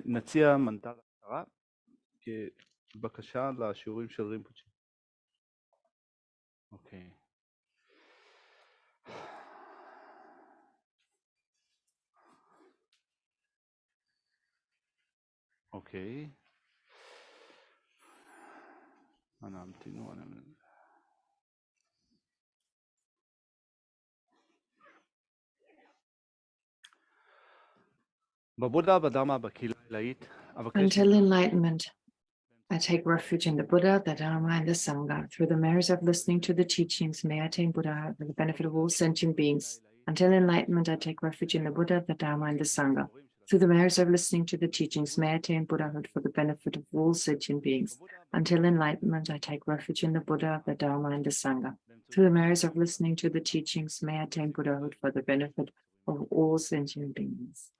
נציע מנטרה קצרה כבקשה לשיעורים של רימפוצ'ה. אוקיי. אוקיי. אנא המתינו. בבודה בדרמה בקהילה העילאית אבקש Until enlightenment, I take refuge in the Buddha, the Dharma, and the Sangha. Through the merits of listening to the teachings, may I attain Buddhahood for the benefit of all sentient beings. Until enlightenment, I take refuge in the Buddha, the Dharma, and the Sangha. Through the merits of listening to the teachings, may I attain Buddhahood for the benefit of all sentient beings. Until enlightenment, I take refuge in the Buddha, the Dharma, and the Sangha. Through the merits of listening to the teachings, may I attain Buddhahood for the benefit of all sentient beings.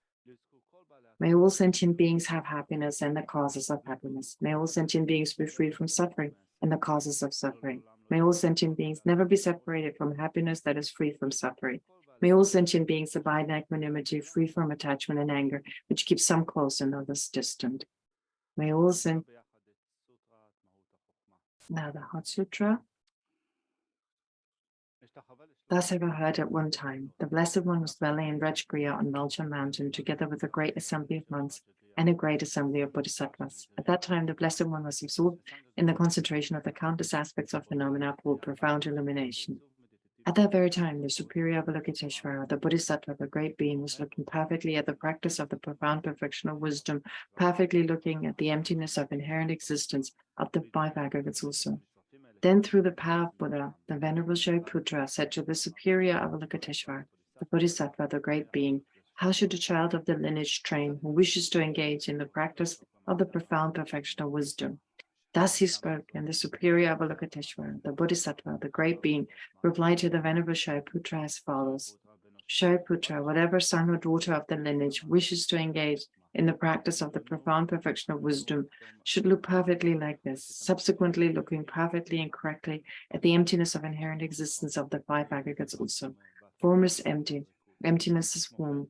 May all sentient beings have happiness and the causes of happiness. May all sentient beings be free from suffering and the causes of suffering. May all sentient beings never be separated from happiness that is free from suffering. May all sentient beings abide in equanimity, free from attachment and anger, which keeps some close and others distant. May all Now the Hot Sutra. Thus have I heard at one time, the Blessed One was dwelling in Rajgriha on Malcha Mountain, together with a great assembly of monks and a great assembly of bodhisattvas. At that time, the Blessed One was absorbed in the concentration of the countless aspects of phenomena called profound illumination. At that very time, the superior Avalokiteshvara, the bodhisattva, the great being, was looking perfectly at the practice of the profound perfection of wisdom, perfectly looking at the emptiness of inherent existence of the five aggregates also. Then, through the power of Buddha, the Venerable Shariputra said to the superior Avalokiteshvara, the Bodhisattva, the great being, how should a child of the lineage train who wishes to engage in the practice of the profound perfection of wisdom? Thus he spoke, and the superior Avalokiteshvara, the Bodhisattva, the great being, replied to the Venerable Shariputra as follows. Shariputra, whatever son or daughter of the lineage wishes to engage in the practice of the profound perfection of wisdom should look perfectly like this, subsequently looking perfectly and correctly at the emptiness of inherent existence of the five aggregates also. Form is empty. Emptiness is form.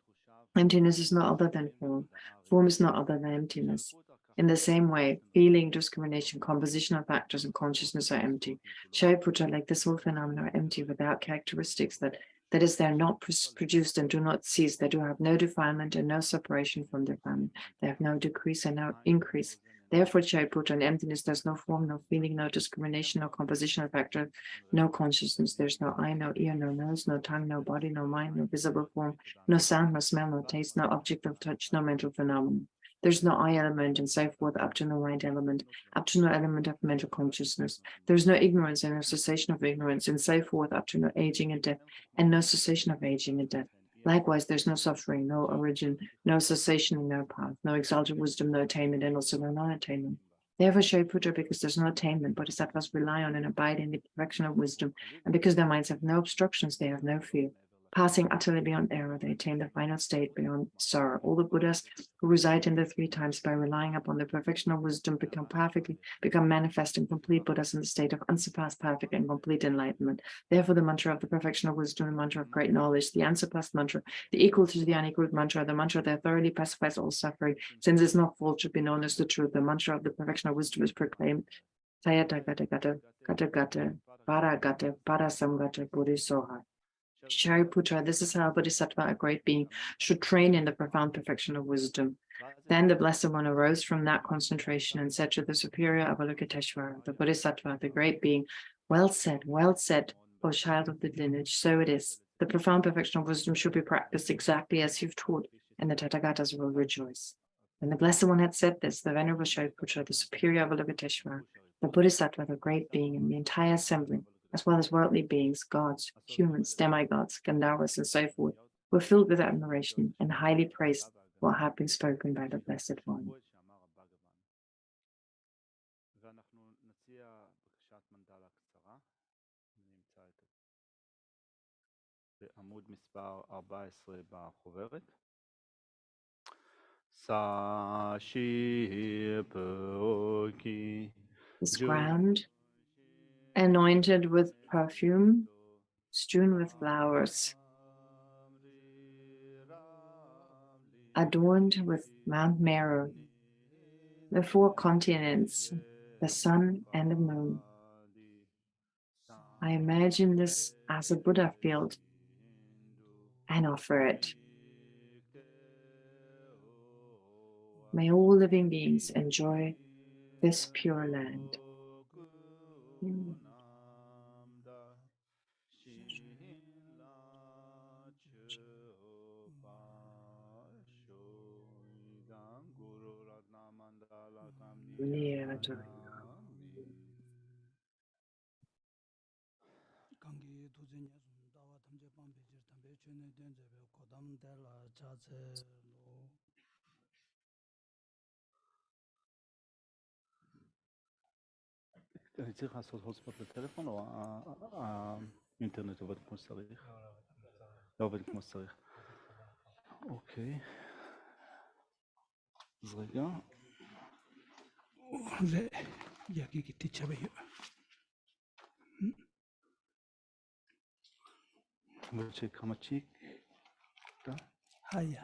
Emptiness is no other than form. Form is no other than emptiness. In the same way, feeling, discrimination, composition of factors, and consciousness are empty. Shariputra, like this whole phenomena, are empty without characteristics that is, they are not produced and do not cease. They do have no defilement and no separation from defilement. They have no decrease and no increase. Therefore, Shariputra, in emptiness, there's no form, no feeling, no discrimination, no composition of factor, no consciousness. There's no eye, no ear, no nose, no tongue, no body, no mind, no visible form, no sound, no smell, no taste, no object of touch, no mental phenomenon. There's no I element and so forth, up to no mind element, up to no element of mental consciousness. There's no ignorance and no cessation of ignorance, and so forth, up to no aging and death, and no cessation of aging and death. Likewise, there's no suffering, no origin, no cessation, and no path, no exalted wisdom, no attainment, and also no non-attainment. Therefore, Shariputra, because there's no attainment, bodhisattvas rely on and abide in the perfection of wisdom, and because their minds have no obstructions, they have no fear. Passing utterly beyond error, they attain the final state beyond sorrow. All the Buddhas who reside in the three times by relying upon the perfection of wisdom become manifest and complete Buddhas in the state of unsurpassed, perfect, and complete enlightenment. Therefore, the mantra of the perfection of wisdom, the mantra of great knowledge, the unsurpassed mantra, the equal to the unequaled mantra, the mantra that thoroughly pacifies all suffering, since it's not false, should be known as the truth. The mantra of the perfection of wisdom is proclaimed. Tayata gata gata, gata gata, para gata, para samgata, bodhisoha. Shariputra, this is how Bodhisattva, a great being, should train in the profound perfection of wisdom. Then the Blessed One arose from that concentration and said to the superior Avalokiteshvara, the Bodhisattva, the great being, well said, O child of the lineage, so it is. The profound perfection of wisdom should be practiced exactly as you've taught, and the Tathagatas will rejoice. When the Blessed One had said this, the Venerable Shariputra, the superior Avalokiteshvara, the Bodhisattva, the great being, and the entire assembly, as well as worldly beings, gods, humans, demigods, Gandharvas, and so forth, were filled with admiration and highly praised what had been spoken by the Blessed One. This ground, anointed with perfume, strewn with flowers, adorned with Mount Meru, the 4 continents, the sun and the moon. I imagine this as a Buddha field and offer it. May all living beings enjoy this pure land. אני צריך לעשות הוטספוט לטלפון או האינטרנט עובד כמו שצריך? לא עובד כמו שצריך. אוקיי. אז רגע. זה יגיע תצ'ווה. וכמה צ'יק? היה.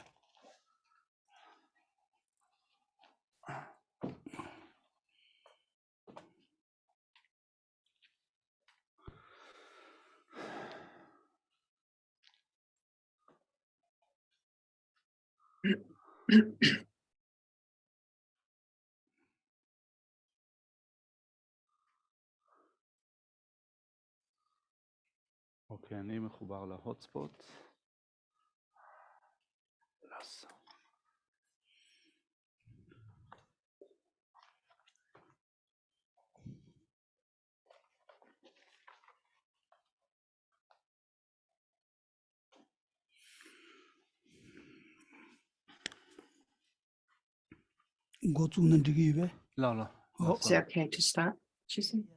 אוקיי, אני מחובר להוטספוט. Go to the give. לא, לא. Is it okay to start? Choosing?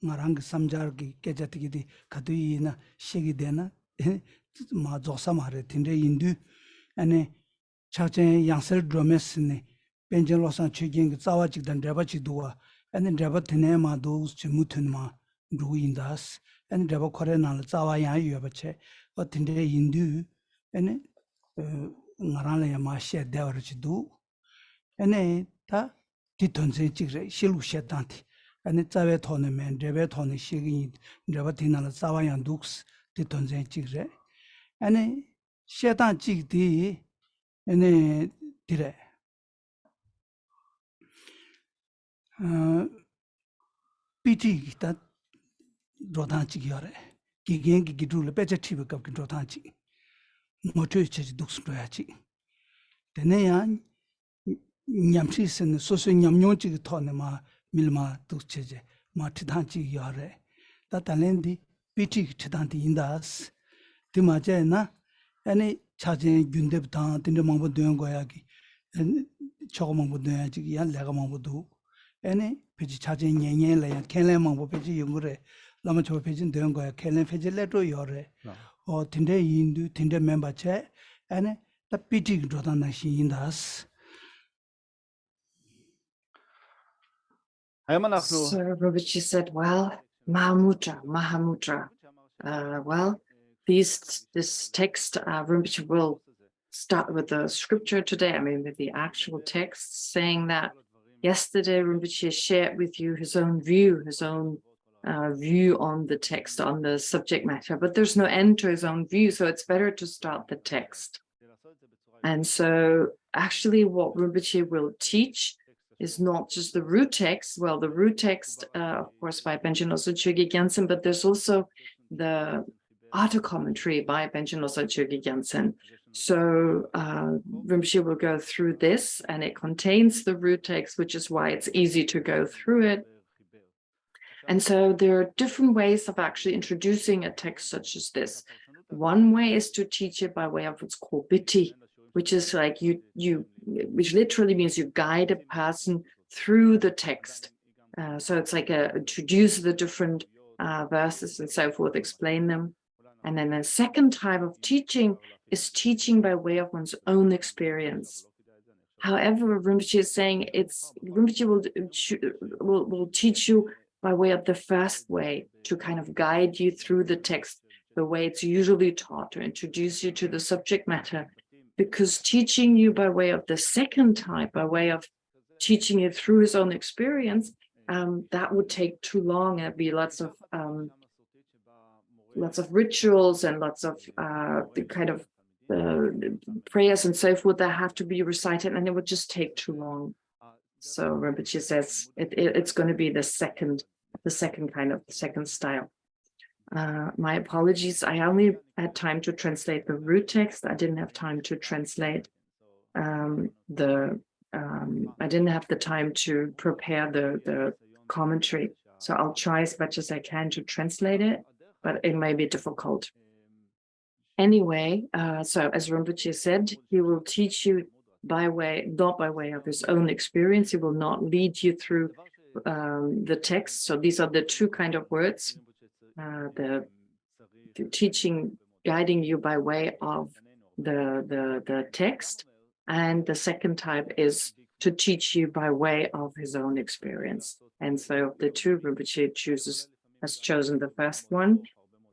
Marang Samjargi, Kajatigi, Kaduina, Shigidena, Ma Josamare, Tinde Indu, and Chachen Yansel Dromesine, Benjelosan Chiging, Zawachik, and Drabachidua, and then Drabatinema, those Chimutunma, Druindas, and Drabakorenal, Zawaya Yubache, or Tinde Indu, and Marala Masha Devarachidu, and ta Titonse Chigre, Shilu Shetanti. And it's a tournament, Debet on the Shiggy, Debatina, Savayan Dukes, the Tonzen Chigre. And a Shetan Chig D, and a dire. Pity that Drotanchigare, Gigangi Gidu, better Tibuk of Drotanchi, Motuch Dukes Prachi. The Nayan Yamsis and the Sosu Yamyonchi Tonema. Milma Ducheje, Martitanchi Yare, that Alendi, Pichi Chitanti Indas, Timajena, any charging Gundebtan, Tindamambo Dungoyagi, and Chogamambo Dungi, and Legamambo, any Pichi charging Yele and Kelemambo Pichi Yungure, Lamacho Pigeon Dungoya, Kelen Fegileto Yore, or Tinde Indu, Tinde member chair, and the Pichi Drotanashi Indas. So Rinpoche said, well, Mahamudra. Well, this text, Rinpoche will start with the scripture today, with the actual text, saying that yesterday Rinpoche shared with you his own view on the text, on the subject matter, but there's no end to his own view, so it's better to start the text. And so actually what Rinpoche will teach is not just the root text. Well, the root text, of course, by Benjen Losel Chögyal Gyaltsen, but there's also the auto commentary by Benjen Losel Chögyal Gyaltsen. So Rinpoche will go through this, and it contains the root text, which is why it's easy to go through it. And so there are different ways of actually introducing a text such as this. One way is to teach it by way of what's called biti, which is like which literally means you guide a person through the text. So it's like introduce the different verses and so forth, explain them. And then the second type of teaching is teaching by way of one's own experience. However, Rinpoche is saying Rinpoche will teach you by way of the first way to kind of guide you through the text, the way it's usually taught, to introduce you to the subject matter, because teaching you by way of the second type, by way of teaching you through his own experience, that would take too long. It'd be lots of rituals and lots of the kind of prayers and so forth that have to be recited, and it would just take too long. So Rinpoche says it's going to be the second style. My apologies. I only had time to translate the root text. I didn't have time to translate I didn't have the time to prepare the commentary. So I'll try as much as I can to translate it, but it may be difficult. Anyway, so as Rinpoche said, he will teach you not by way of his own experience. He will not lead you through the text. So these are the two kind of words, the teaching, guiding you by way of the text. And the second type is to teach you by way of his own experience. And so the two, Rinpoche has chosen the first one.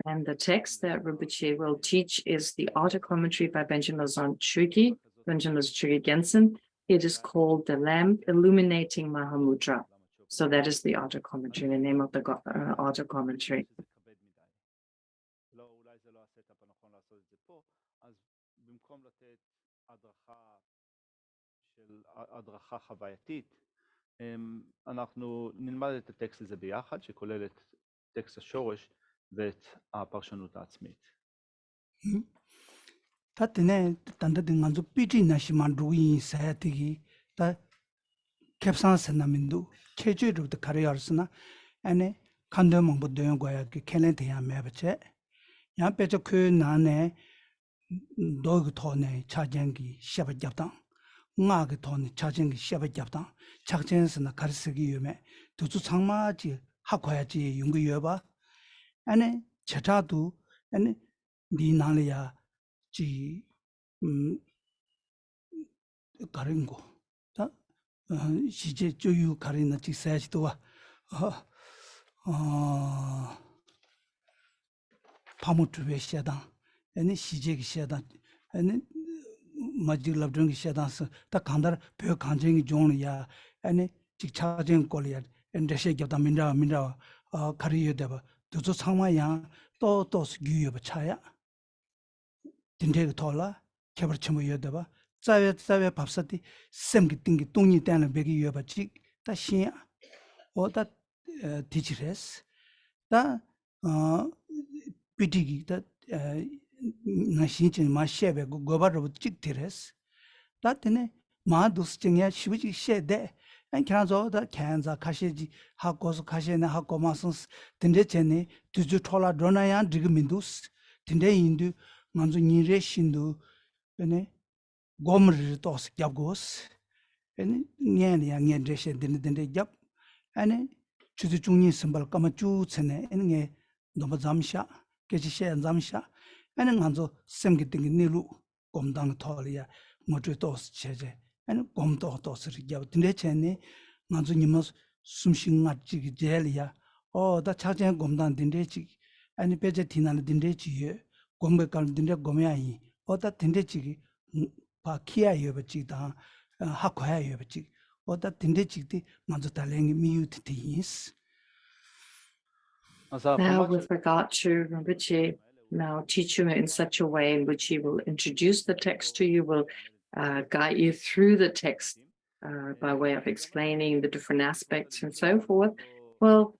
And the text that Rinpoche will teach is the auto commentary by Benjamin Lozon Gensen. It is called The Lamp Illuminating Mahamudra. So that is the auto commentary, the name of the auto commentary. אנחנו נלמד את הטקסט הזה ביחד, שכולל את טקסט השורש ואת הפרשנות העצמית. תתנה תנדד נגזו פיג'י נשימן רואי סייתיגי תה 캡산 스나민도 케주르 더 카리아르스나 아니 칸데몽 보도용 거야 그 켈렌테야 매버체 야 빼저 그 나네 너그 토네 차쟁기 샤바잡당 응아그 토네 차쟁기 샤바잡당 작전스나 가르스기 유메 두주 창마지 학과야지 연구 여봐 아니 제자도 아니 니나리아 지 가른 거 시제 조유 가리나 지사지도와 파무트베 시야다 아니 시제기 시야다 아니 마지랍드기 시야다서 다 간다 벼 간쟁이 종이야 아니 직차쟁 꼴이야 엔데셰 겹다 민라 가리여데바 도저 상마야 또 규여바 차야 딘데가 돌아 개버치모여데바 자외 밥사디 샘기 띵기 똥이 때는 베기 여바지 다시야 오다 디지레스 다 비디기 다 나신진 마셰베 고바로 찍디레스 다테네 마두스ting야 시비지 셰데 안캬저 다 캔자 카시지 하고스 카시네 하고마스 딘데체네 두주 톨라 드나야 디그민두스 딘데 인두 만주 니레신두 베네 고머르 토스 겹고스 아니 냐냐 냐드레시 딘데 겹 아니 주주 중니 심발 까마주 쳔네 아니 너무 잠샤 게지셰 잠샤 아니 간조 셈기 띵기 니루 곰당 토리아 모주 토스 체제 아니 곰도 토스리 겹 딘데 쳔네 간조 니머스 숨싱아 지기 젤이야 다 차제 곰당 딘데지 아니 베제 디나는 딘데지 곰베깔 딘데 곰야이 다 딘데지 파키야 여버지다 학과야 여버지 어다 딘데지디 먼저 달랭이 미유티티스 Now with regard to Rinpoche, now teach you in such a way in which he will introduce the text to you, will guide you through the text by way of explaining the different aspects and so forth. Well,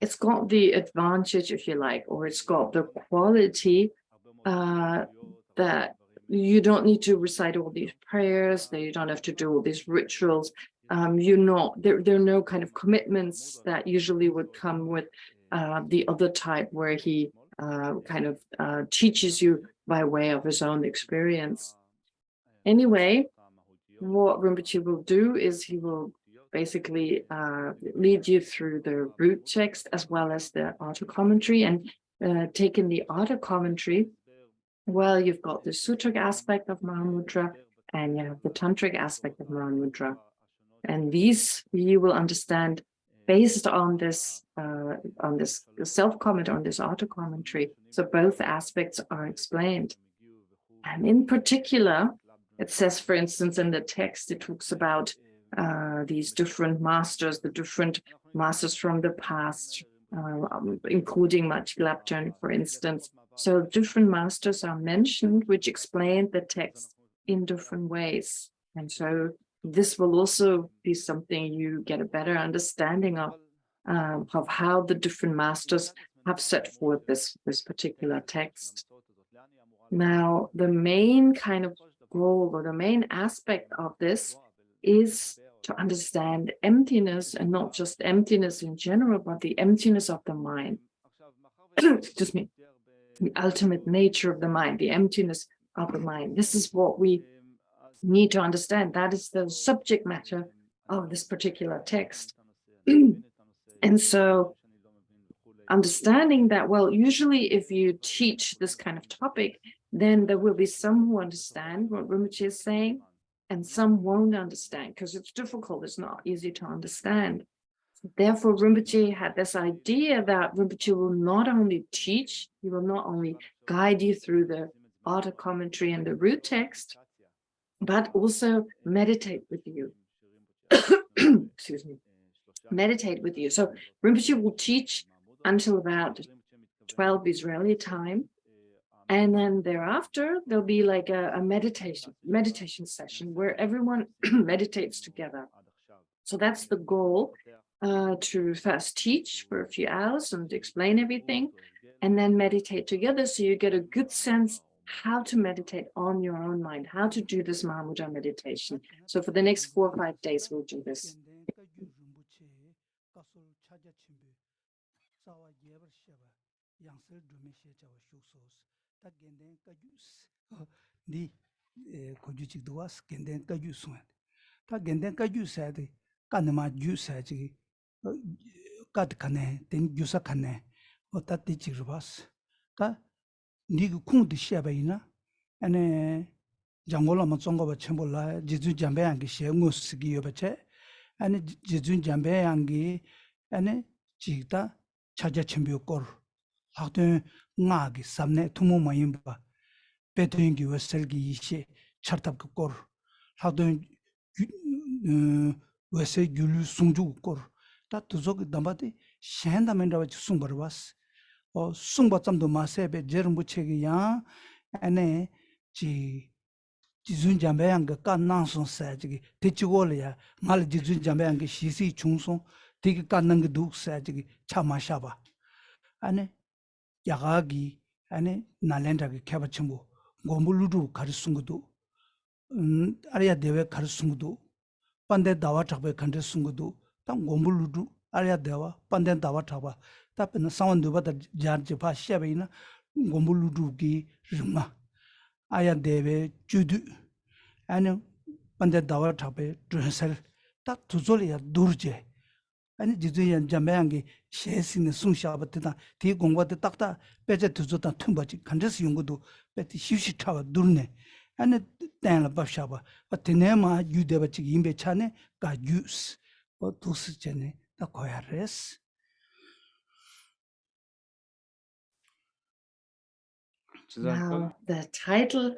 it's got the advantage, if you like, or it's got the quality that you don't need to recite all these prayers, that you don't have to do all these rituals. There are no kind of commitments that usually would come with the other type where he kind of teaches you by way of his own experience. Anyway, what Rinpoche will do is he will basically lead you through the root text as well as the auto commentary, and taking the auto commentary, well, you've got the sutra aspect of Mahamudra, and you have the tantric aspect of Mahamudra. And these you will understand based on this self-comment, on this auto-commentary. So both aspects are explained. And in particular, it says, for instance, in the text, it talks about these different masters, the different masters from the past, including Mach Glapton, for instance. So different masters are mentioned, which explain the text in different ways. And so this will also be something you get a better understanding of how the different masters have set forth this particular text. Now, the main kind of goal or the main aspect of this is to understand emptiness, and not just emptiness in general, but the emptiness of the mind. Excuse me, the ultimate nature of the mind, the emptiness of the mind. This is what we need to understand. That is the subject matter of this particular text. And so understanding that, well, usually if you teach this kind of topic, then there will be some who understand what Rinpoche is saying, and some won't understand because it's difficult, it's not easy to understand. Therefore, Rinpoche had this idea that Rinpoche will not only teach, he will not only guide you through the auto commentary and the root text, but also meditate with you. Excuse me. Meditate with you. So Rinpoche will teach until about 12 Israeli time. And then thereafter, there'll be like a meditation session where everyone meditates together. So that's the goal, to first teach for a few hours and explain everything, and then meditate together. So you get a good sense how to meditate on your own mind, how to do this Mahamudra meditation. So for the next 4 or 5 days, we'll do this. Jangola Matsonga Chembola, Jizu Jambeangi, Shengus Giobache, and Jizu Jambeangi, and Chita, Chaja Chembiokor, Houghton Nagi, Samne, Tumu Mayimba, Petuingi was Selgi Ishe, Chartapkor, Houghton Wese Gulu Sunju Kor, that to Zog Dambati, Shandamenda Sumber was, or Sumbatam do Masebe, Jermuchegi Yang, and Jizun Jambayang ka Nanson Sajigi, Tichuolia, Mal Jizun Jambayang, Shisi Chungson, Tika Kanang Duk Sajigi, Chamashaba, Ane Yagagi, Ane Nalenda Kabachimbo, Gombuludu Karisungudu, Aria Deve Karisungudu, Pande Dawatabe Kandesungudu, Tam Gombuludu, Aria Deva, Pande Dawataba, Tapin Sound over the Jarjapa Shabina, Gombuludu Gi Rima. Aya deve judu and Pande Dawa Tape Dressel that Tuzolia Durje and Jizuyan Jamangi shares in the Sunshabatita, Tigongwa the Takta, better to Zota Tumbachi, Candace Yungudu, but the Hushi Tower Durne and Dan Bashaba, but Tenema Yudevachi Imbe Chane got use or Tusjene the Koyares. Now, the title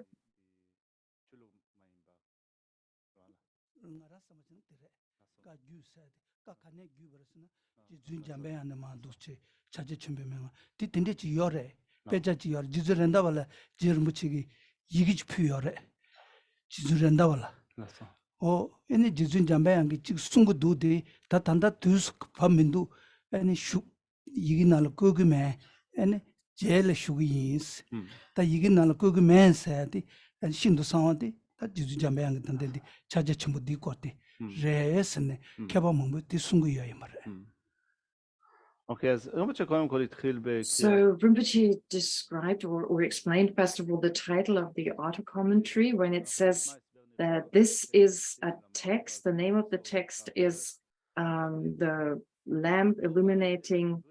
Oh, any Jizun Jambayang, Sungu do de Tatanda Tus Pamindu, any shoe Yiginal Kugime, and jail shugins. The Yiginal Kugman said, and Shindu Sound, that Jizun Jambayang and the Chajachimudi Koti, Res and Kabamu, the Sungu Yamar. Okay, אז Rinpoche קודם כל התחיל So Rinpoche described or explained first of all the title of the auto commentary when it says that this is a text. The name of the text is the lamp illuminating,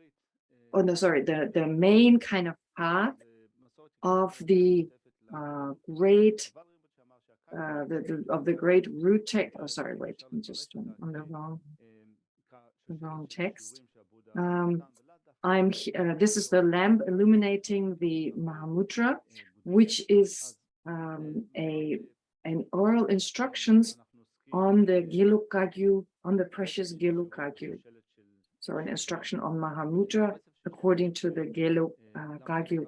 oh no, sorry, the main kind of path of the great of the great root text. Oh, sorry, wait, I'm just on the wrong text. This is the lamp illuminating the Mahamudra, which is an oral instructions on the Geluk Kagyu, on the precious Geluk Kagyu. So an instruction on Mahamudra according to the Geluk Kagyu.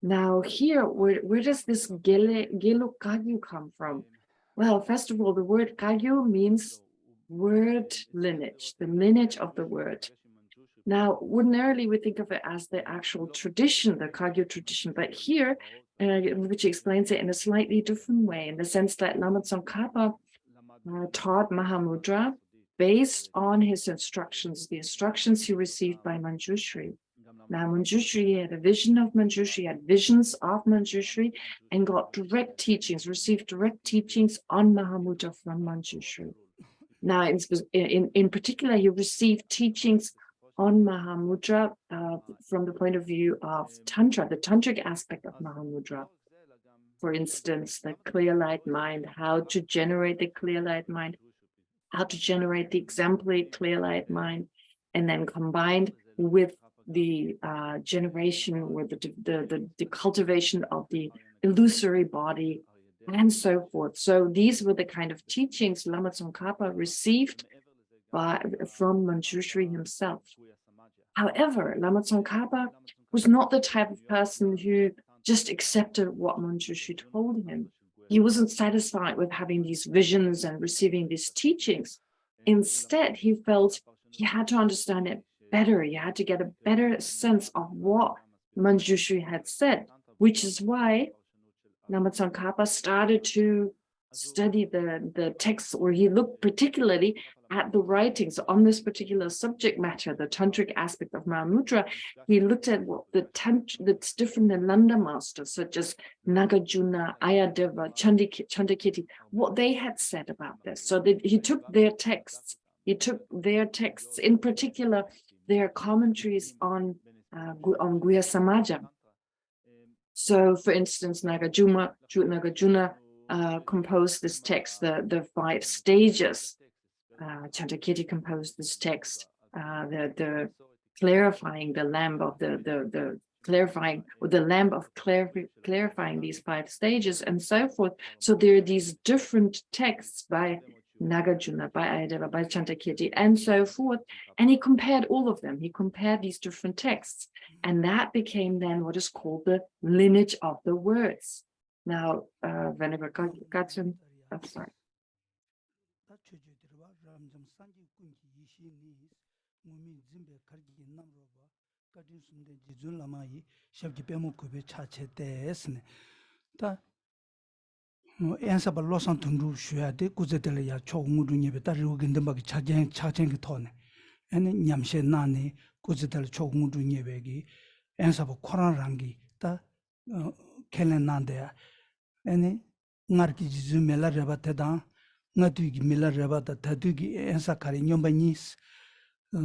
Now here, where does this Geluk Kagyu come from? Well, first of all, the word Kagyu means word lineage, the lineage of the word. Now, ordinarily, we think of it as the actual tradition, the Kagyu tradition, but here, which explains it in a slightly different way, in the sense that Lama Tsongkhapa taught Mahamudra based on his instructions, the instructions he received by Manjushri. Now, Manjushri had a vision of Manjushri, had visions of Manjushri, and got direct teachings, received direct teachings on Mahamudra from Manjushri. Now, in particular, he received teachings on Mahamudra from the point of view of Tantra, the tantric aspect of Mahamudra. For instance, the clear light mind, how to generate the clear light mind, how to generate the exemplary clear light mind, and then combined with the generation, with the cultivation of the illusory body, and so forth. So these were the kind of teachings Lama Tsongkhapa received from Manjushri himself. However, Lama Tsongkhapa was not the type of person who just accepted what Manjushri told him. He wasn't satisfied with having these visions and receiving these teachings. Instead, he felt he had to understand it better. He had to get a better sense of what Manjushri had said, which is why Lama Tsongkhapa started to study the texts, or he looked particularly at the writings on this particular subject matter, the tantric aspect of Mahamudra. He looked at what that's different Nalanda masters, such as Nagarjuna, Ayadeva, Chandakirti, what they had said about this. So that he took their texts, in particular, their commentaries on Guhya Samaja. So, for instance, Nagarjuna composed this text, the 5 stages. Chandakirti composed this text, the clarifying the lamp of the clarifying, with the lamp of clarifying these 5 stages, and so forth. So there are these different texts by Nagarjuna, by Ayadeva, by Chandakirti, and so forth. And he compared all of them. He compared these different texts, and that became then what is called the lineage of the words. Now, Venerable Gatsun, I'm sorry. Ensa ba losan tundu shua de kuzetele ya chogungu nyebe ta ruginde ba chajen ki thone ene nyamshe nane kuzetele chogungu nyebe gi ensa ba khoran rangi ta kelen nande ya ene ngar ki jizu mela reba teda ngatu gi mela reba ta tadu gi ensa kari nyomba nis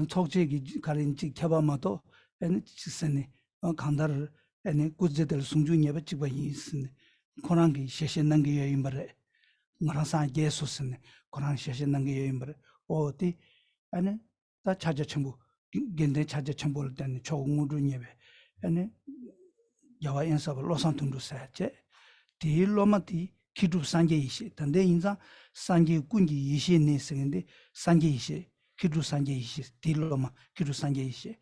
chokje gi kari chi khaba ma to ene chisene khandar ene kuzetele sungju nyebe chigba yisne Korangi sheshen nangi yoyimbare, ngarasan Yesusne, Koran sheshen nangi yoyimbare. O ti, ane ta chaja chambu, gende chaja chambu tani chogungu nyebe, ane yawa ensaba losan tundu sache. Ti loma ti kitu sanje ishe, tande inza sanje kunji ishe ne sengende sanje ishe, kitu sanje ishe, ti loma kitu sanje ishe.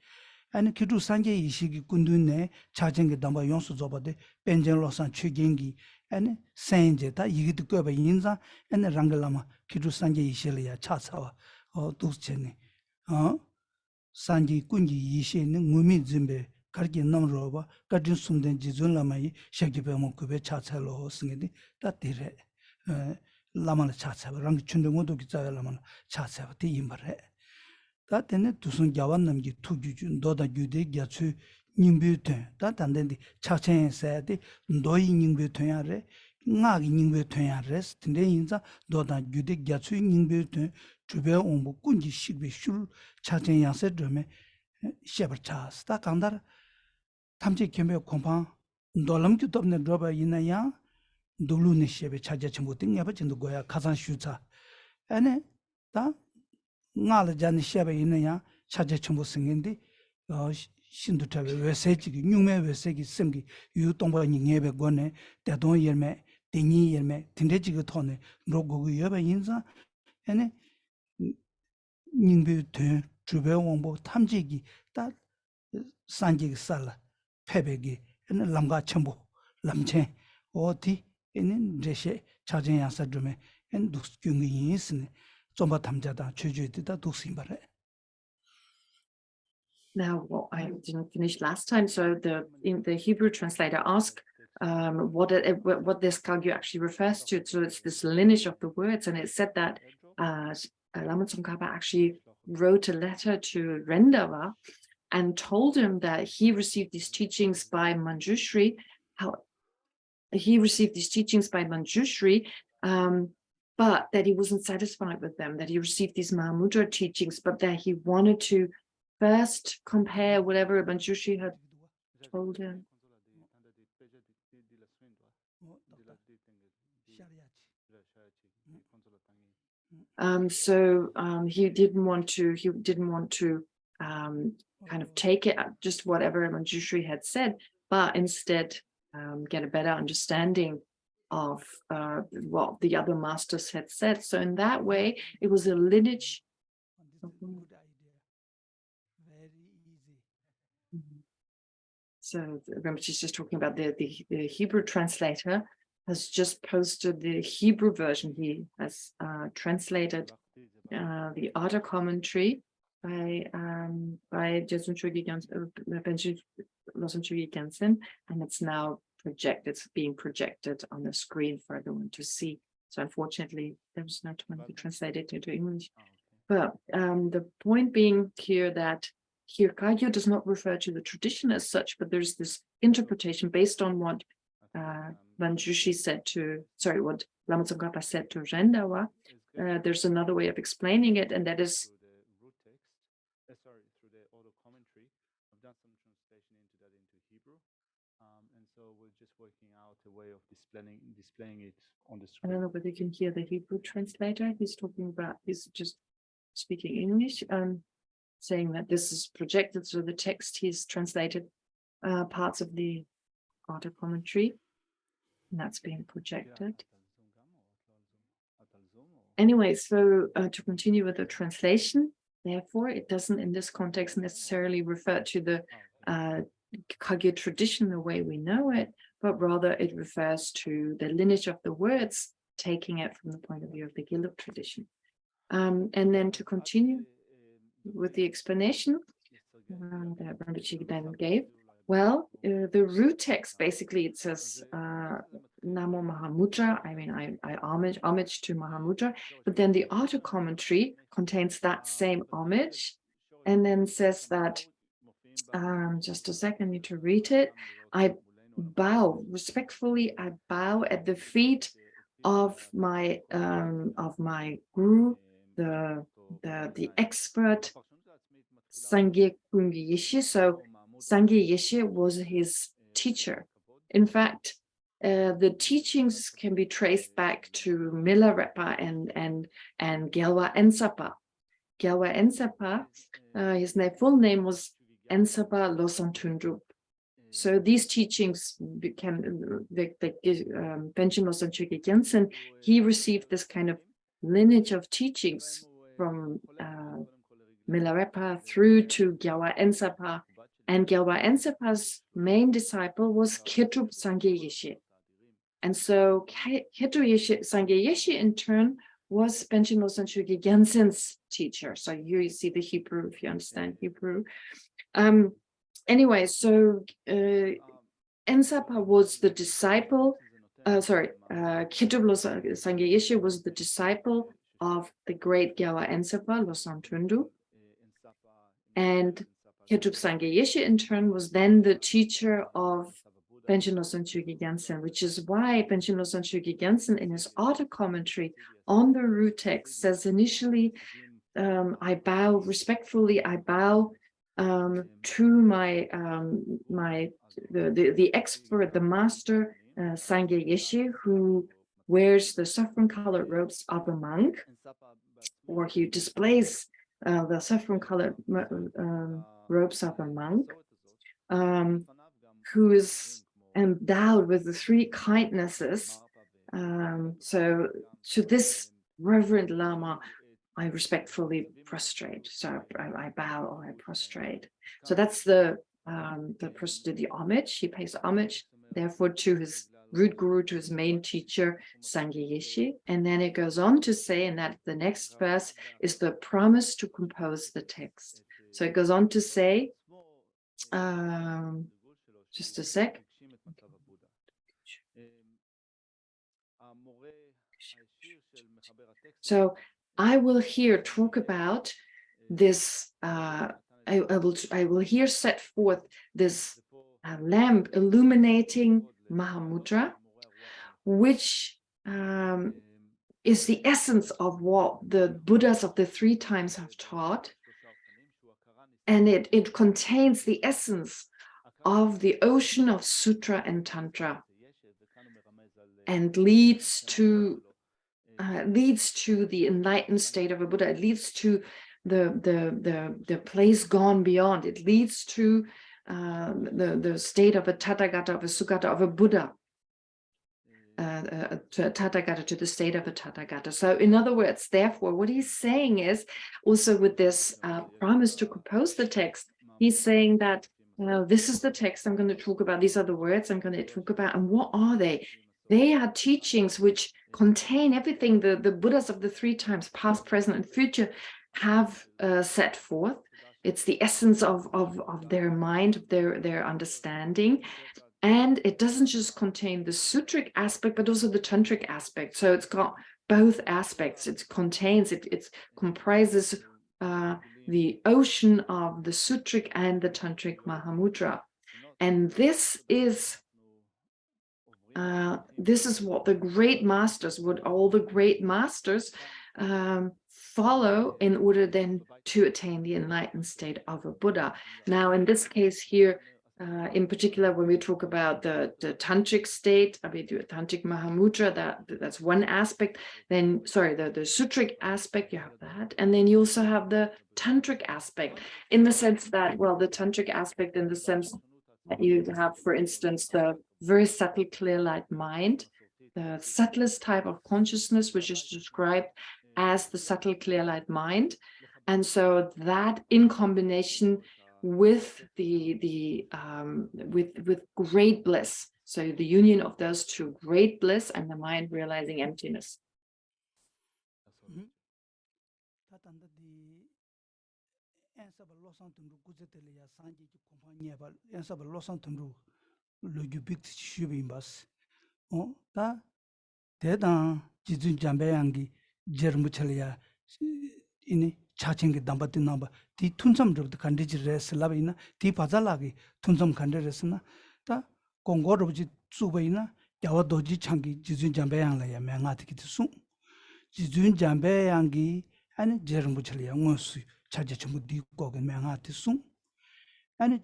Ane kitu sanje ishiki kundune chajenge damba yonsu zobade penjen losan chugengi ane senje ta yigit kweba yinza ane rangalama kitu sanje ishele ya chasawa duschene sanje kunji ishene ngumi zimbe karki namroba kadin sumden jizun lama yi shakipe mo kube chasalo singedi ta dire lama la chasawa rangi chunde ngodo ki zawa lama la chasawa ti yimbare 다 때문에 두순 야완 남기 투규준 너다 규대 야추 닝베트 다 단데디 차체에서디 너희 닝베트야래 나기 닝베트야레스 근데 인자 너다 규대 야추 닝베트 주변 온부 군지 식비 술 차체 양세 점에 셰버차스 다 간다 탐지 겸에 공방 너람기 돕네 러바 이나야 dulu shebe chaja chimbo ting yaba chindu goya kazan shucha ane ta ngala jan shebe ina ya chaja chimbo singindi shindu tabe weseji nyungme wesegi simgi yu tongba nyebe gone dadon yerme denyi yerme tindeji go tone rogo yaba yinza ane 닝비 되 주변 원보 탐지기 다 산지 살라 패배기 ene lamga chambo lamche oti ene 제시 자전 야사드메 엔 독스 경이 있으네 좀바 탐자다 최주에다 독스인 바래. Now, what I didn't finish last time, so the Hebrew translator asked what this kagyu actually refers to. So it's this lineage of the words, and it said that Lama Tsongkhapa actually wrote a letter to Rendava and told him that he received these teachings by Manjushri. But that he wasn't satisfied with them, that he received these Mahamudra teachings, but that he wanted to first compare whatever Manjushri had told him. He didn't want to kind of take it just whatever Manjushri had said, but instead get a better understanding of what the other masters had said. So in that way, it was a lineage. So Rinpoche is just talking about the Hebrew translator has just posted the Hebrew version. He has translated the Arta commentary by Losen Chögyal Gyaltsen, and it's now projected. It's being projected on the screen for everyone to see. So unfortunately, there was no time to translate it into English. But the point being here that here Kagyu does not refer to the tradition as such, but there's this interpretation based on what Manjushri said what Lama Tsongkhapa said to Rendawa. There's another way of explaining it, and that is through the auto commentary. I've done some translation into Hebrew, and so we're just working out a way of displaying it on the screen. I don't know whether you can hear the Hebrew translator. He's just speaking English, saying that this is projected. So the text he's translated parts of the auto commentary, and that's being projected. Anyway, so to continue with the translation, therefore, it doesn't in this context necessarily refer to the Kagyu tradition the way we know it, but rather it refers to the lineage of the words, taking it from the point of view of the Gelug tradition. And then to continue with the explanation that Rinpoche then gave, well, the root text, basically it says Namo Mahamudra. I mean, I homage to Mahamudra, but then the auto commentary contains that same homage and then says that, just a second, I need to read it. I bow respectfully, I bow at the feet of my guru, the expert Sangye Kungi Yeshe. So Sangye Yeshe was his teacher. In fact, the teachings can be traced back to Milarepa and Gyalwa Ensapa. Gyalwa Ensapa, his full name was Ensapa Losang Tundrup. So these teachings became Panchen Losang Chögyal Gyaltsen. He received this kind of lineage of teachings from Milarepa through to Gyalwa Ensapa. And Gyalwa Ensapa's main disciple was Khedrup Sangye Yeshe. And so Khedrup Sangye Yeshe in turn was Panchen Losang Chögyal Gyaltsen's teacher. So here you see the Hebrew, if you understand Hebrew. Anyway, so Ensapa was the disciple, Khedrup Sangye Yeshe was the disciple of the great Gyalwa Ensapa, Losang Tundu. And Khedrup Sangye Yeshe in turn was then the teacher of Panchen Losang Chögyal Gyaltsen, which is why Panchen Losang Chögyal Gyaltsen in his auto commentary on the root text says initially, I bow respectfully, I bow to the expert, the master Sangye Yeshe, who wears the saffron-colored robes of a monk, or he displays the saffron-colored robes of a monk, who is endowed with the three kindnesses. So to this Reverend Lama, I respectfully prostrate. So I bow or I prostrate. So that's the homage. He pays homage, therefore, to his root guru, to his main teacher, Sangye Yeshe. And then it goes on to say, and that the next verse is the promise to compose the text. So it goes on to say, just a sec. So I will here talk about this, I will here set forth this lamp illuminating Mahamudra, which is the essence of what the Buddhas of the three times have taught. And it contains the essence of the ocean of Sutra and Tantra, and leads to the enlightened state of a Buddha. It leads to the place gone beyond. It leads to the state of a Tathagata, of a Sugata, of a Buddha, to a Tathagata, to the state of a Tathagata. So in other words, therefore, what he's saying is, also with this promise to compose the text, he's saying that this is the text I'm going to talk about. These are the words I'm going to talk about. And what are they? They are teachings which contain everything the Buddhas of the three times, past, present, and future, have set forth. It's the essence of their mind, of their understanding. And it doesn't just contain the sutric aspect, but also the tantric aspect. So it's got both aspects. It contains, it comprises the ocean of the sutric and the tantric Mahamudra. And this is what the great masters, what all the great masters follow in order then to attain the enlightened state of a Buddha. Now, in this case here, in particular, when we talk about the tantric state, I mean, the tantric Mahamudra, that's one aspect. Then, sorry, the sutric aspect, you have that. And then you also have the tantric aspect, in the sense that, well, the tantric aspect in the sense that you have, for instance, the very subtle clear light mind, the subtlest type of consciousness, which is described as the subtle clear light mind. And so that in combination with with great bliss, so the union of those two, great bliss and the mind realizing emptiness. 차칭기 담바티 넘바 디 툰섬르부터 간디지 레슬라비나 디 바잘라기 툰섬 간데레스나 다 공고르부지 쭈베이나 야와도지 창기 지준 잠배양라야 맹아티기도 수 지준 잠배양기 아니 제르무철이야 응어수 차제 전부 디고게 맹아티 수 아니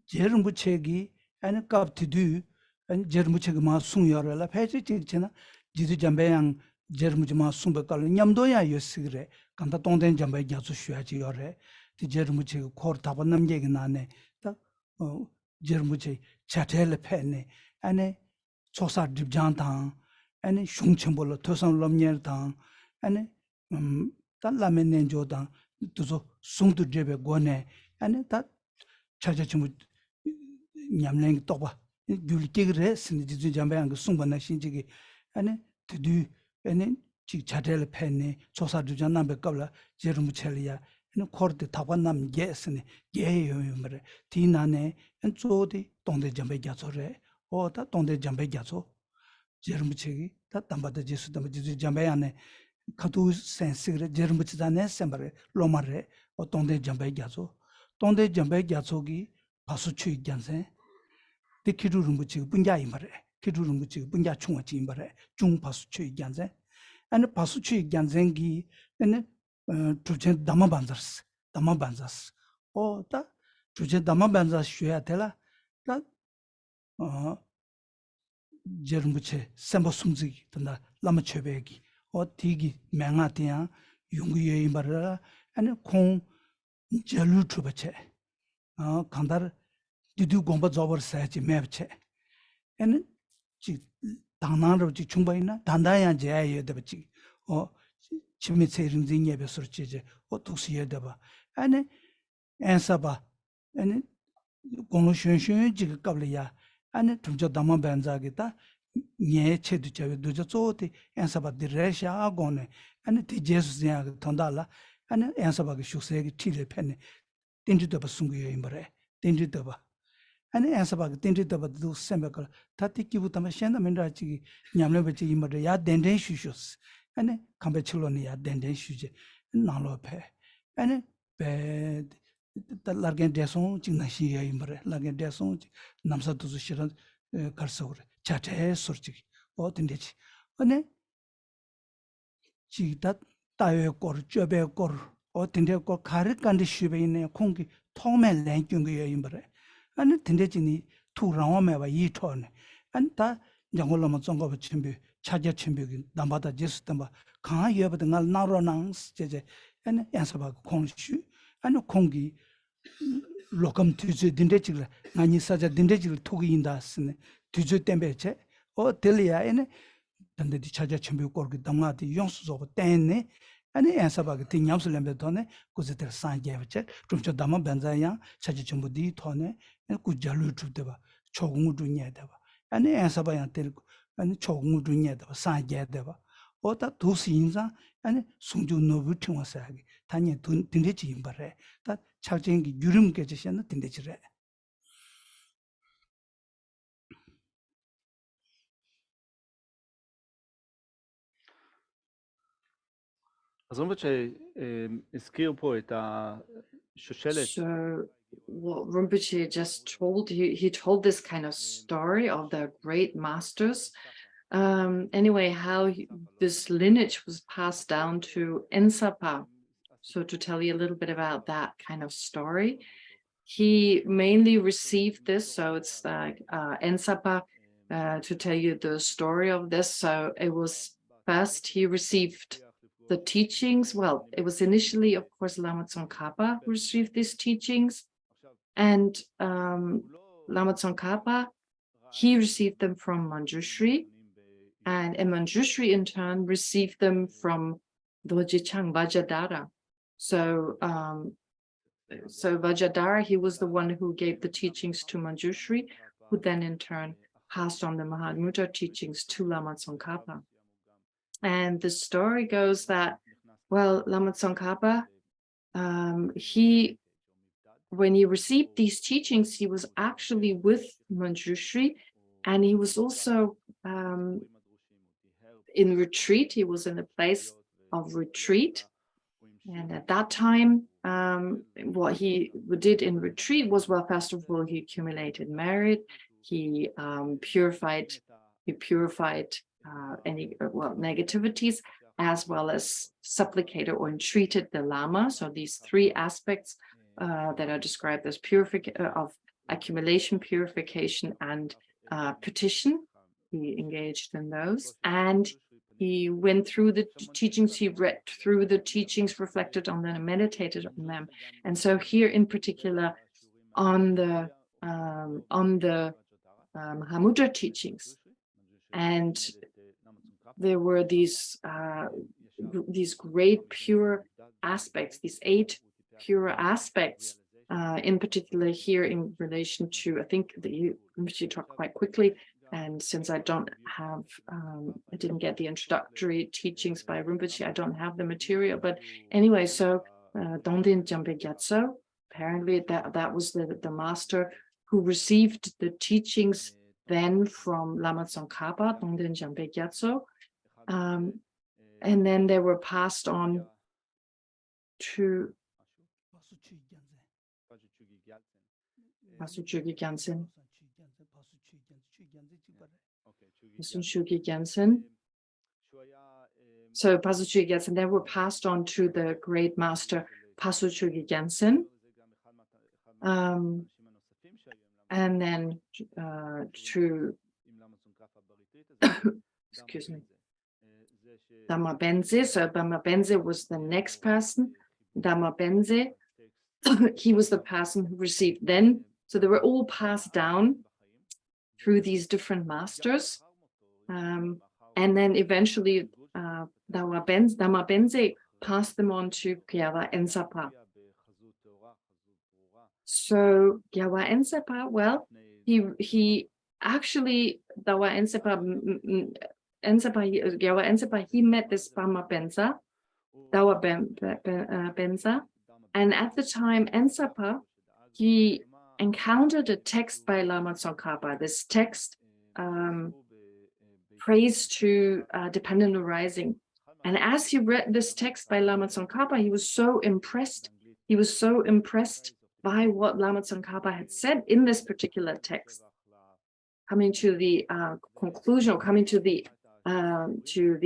제르무책이 아니 갑티두 아니 제르무책이 마 숭여라 패지 지잖아 지준 잠배양 제르무지마 숭베깔 냠도야 요스그레 간다 동된 잠배 야수 쉬야지 요래 디 제르무치 코르 타번 남게기 나네 딱 제르무치 차텔 패네 아니 초사 딥잔당 아니 슝첨볼로 토선 럼녀당 아니 달라멘네 조당 두조 숭두 제베 고네 아니 다 차자치무 냠랭 또봐 귤티그레 스니지 잠배한 그 숭반나 신지기 아니 드두 아니 지 차텔 패네 초사 주장 남베 qabla 제르무첼이야 아니 코르데 타반남 게스네 게요요므레 디나네 엔초디 동대 잠배 야소레 오다 동대 잠배 야소 제르무체기 다 담바데 제수 담바 지주 잠배 안에 카두 센스그레 제르무치다네 셈바레 로마레 오 동대 잠배 야소 동대 잠배 야소기 바수추 간세 디키루rum부치 분야이 말레 키루rum부치 분야 총어지 말레 중 바수추 간세 아니 바수추 간생기 아니 주제 담아반자스 오다 주제 담아반자 쉬어야 되라 다 Rinpoche sembo sumzi tanda lama chebegi o tigi menga tiya yungu ye imbara ane kong jalu chubache kandar didu gomba zobar sayachi mebche ane chi dangnan raba chi chungba ina dandayan jaya ye daba chi o chimi tse rinzi nyebe sur cheche o tuksi ye daba ane ensa ba ane gonglo shun shun jiga kabli ya ane tumcho dhamma benza ta nye che du chawe duja tso ti ensaba di resha agone ane ti jesu zinya tonda la ane ensaba ki shukse ki tile pene tenri daba sungu yo imbare tenri daba ane ensaba ki tenri daba du sembe kala ta ti kibu tama shenda mindra chigi nyamle bachi imbare ya denden shu shus ane kambe chilo ni ya denden shu je nalo pe ane pe largen desong ching na shi yo imbare largen desong namsa tuzu shiran karsawre chache surchigi o tindechi ane chigda tayo kor chobe kor o tinde kor kari kandi shube ine kongi tongme lengyungi yo imbare ane tindechi ni tu rangwa mewa yi tone ane ta nyangolama zongoba chimbi chaja chimbi dambada jesu tamba kaa yobada ngal naro nang jeje ane yansaba kong shu ane kongi lokam tuzu dindechigla ngani saja dindechigla tugi inda sine tuzu tembeche o telya ene dande di chaja chimbi korgi damga di yongsu zogo tenne ane yansaba ti nyamsu lembe tone kuzitel sanjeveche rumcho dama benza yang chaja chimbu di tone ene ku jalu chubdeba chogungu dunye deba ane yansaba yang tel ane chogungu dunye deba sanjedeba o ta dusi inza ane sungju nobu tingwa sayagi tanya dindechi imbare ta chakjengi yurim kechishena dindechi re. אז rinpoche הזכיר פה את השושלת. So what Rinpoche just told, he told this kind of story of the great masters. Anyway, how this lineage was passed down to Ensapa. So to tell you a little bit about that kind of story, he mainly received this. So it's like Ensapa, to tell you the story of this. So it was first he received the teachings. Well, it was initially, of course, Lama Tsongkhapa who received these teachings. And Lama Tsongkhapa, he received them from Manjushri. And Manjushri in turn received them from Dorjichang Vajradhara. So Vajradhara, he was the one who gave the teachings to Manjushri, who then in turn passed on the Mahamudra teachings to Lama Tsongkhapa. And the story goes that, well, Lama Tsongkhapa, when he received these teachings, he was actually with Manjushri, and he was also in retreat. He was in a place of retreat. And at that time, what he did in retreat was, well, first of all, he accumulated merit. He purified any negativities, as well as supplicated or entreated the Lama. So these three aspects that are described as of accumulation, purification, and petition. He engaged in those, and he went through the teachings. He read through the teachings, reflected on them, and meditated on them. And so here, in particular, on the Mahamudra teachings, and there were these great pure aspects, these 8 pure aspects, in particular here in relation to, I think that you talk quite quickly, and since I don't have, I didn't get the introductory teachings by Rinpoche, I don't have the material, but anyway, so Dongden Jambe Gyatso, apparently that was the master who received the teachings then from Lama Tsongkhapa, Dongden Jambe Gyatso, and then they were passed on to Pasuchugi Gyaltsen. So Pasuchugi Gyaltsen, they were passed on to the great master Pasuchugi Gyaltsen, and then excuse me, Dama Benze. So Dama Benze was the next person. Dama Benze, he was the person who received then. So they were all passed down through these different masters. And then eventually Dama Benze passed them on to Gyawa Ensapa. So Gyawa Ensapa, well, he actually, Gyawa Ensapa, he met this Dama Benza, Benza, and at the time Ensapa, he encountered a text by Lama Tsongkhapa. This text prays to dependent arising. And as he read this text by Lama Tsongkhapa, he was so impressed. He was so impressed by what Lama Tsongkhapa had said in this particular text, coming to the conclusion, or coming to the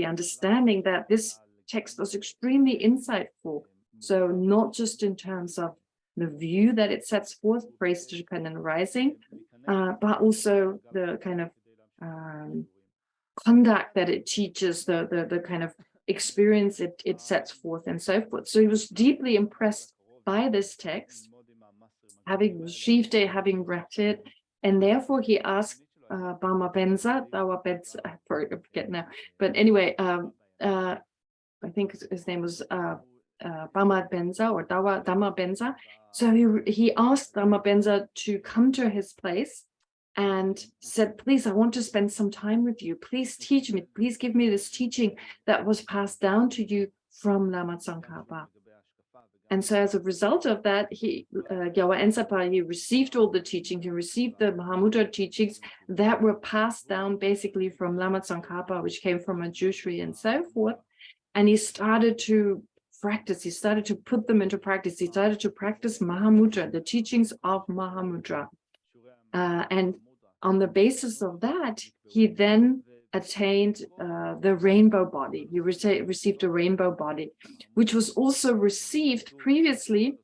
understanding that this text was extremely insightful. So not just in terms of the view that it sets forth, praise to dependent arising, but also the kind of conduct that it teaches, the kind of experience it sets forth, and so forth. So he was deeply impressed by this text, having received it, having read it, and therefore he asked Dama Benza, I forget now, but anyway, I think his name was Dama Benza or Dama Benza. So he asked Dama Benza to come to his place and said, please, I want to spend some time with you. Please teach me. Please give me this teaching that was passed down to you from Lama Tsongkhapa. And so as a result of that, Gyawa Ensapa, he received all the teaching. He received the Mahamudra teachings that were passed down basically from Lama Tsongkhapa, which came from Manjushri and so forth. And he started to practice. He started to put them into practice. He started to practice Mahamudra, the teachings of Mahamudra. And on the basis of that, he then attained the rainbow body. He received a rainbow body, which was also received previously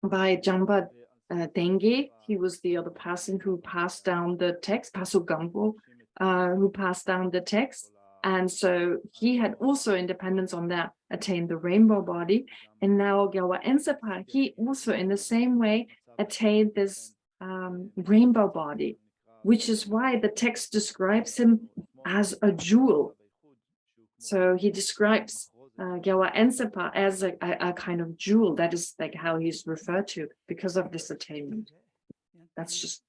by Jampa Denge. He was the other person who passed down the text, Paso Gampo, who passed down the text. And so he had also independence on that, attained the rainbow body. And now Gyawa Ensapa, he also in the same way attained this rainbow body, which is why the text describes him as a jewel. So he describes Gyawa Ensapa as a kind of jewel. That is like how he's referred to because of this attainment. That's just.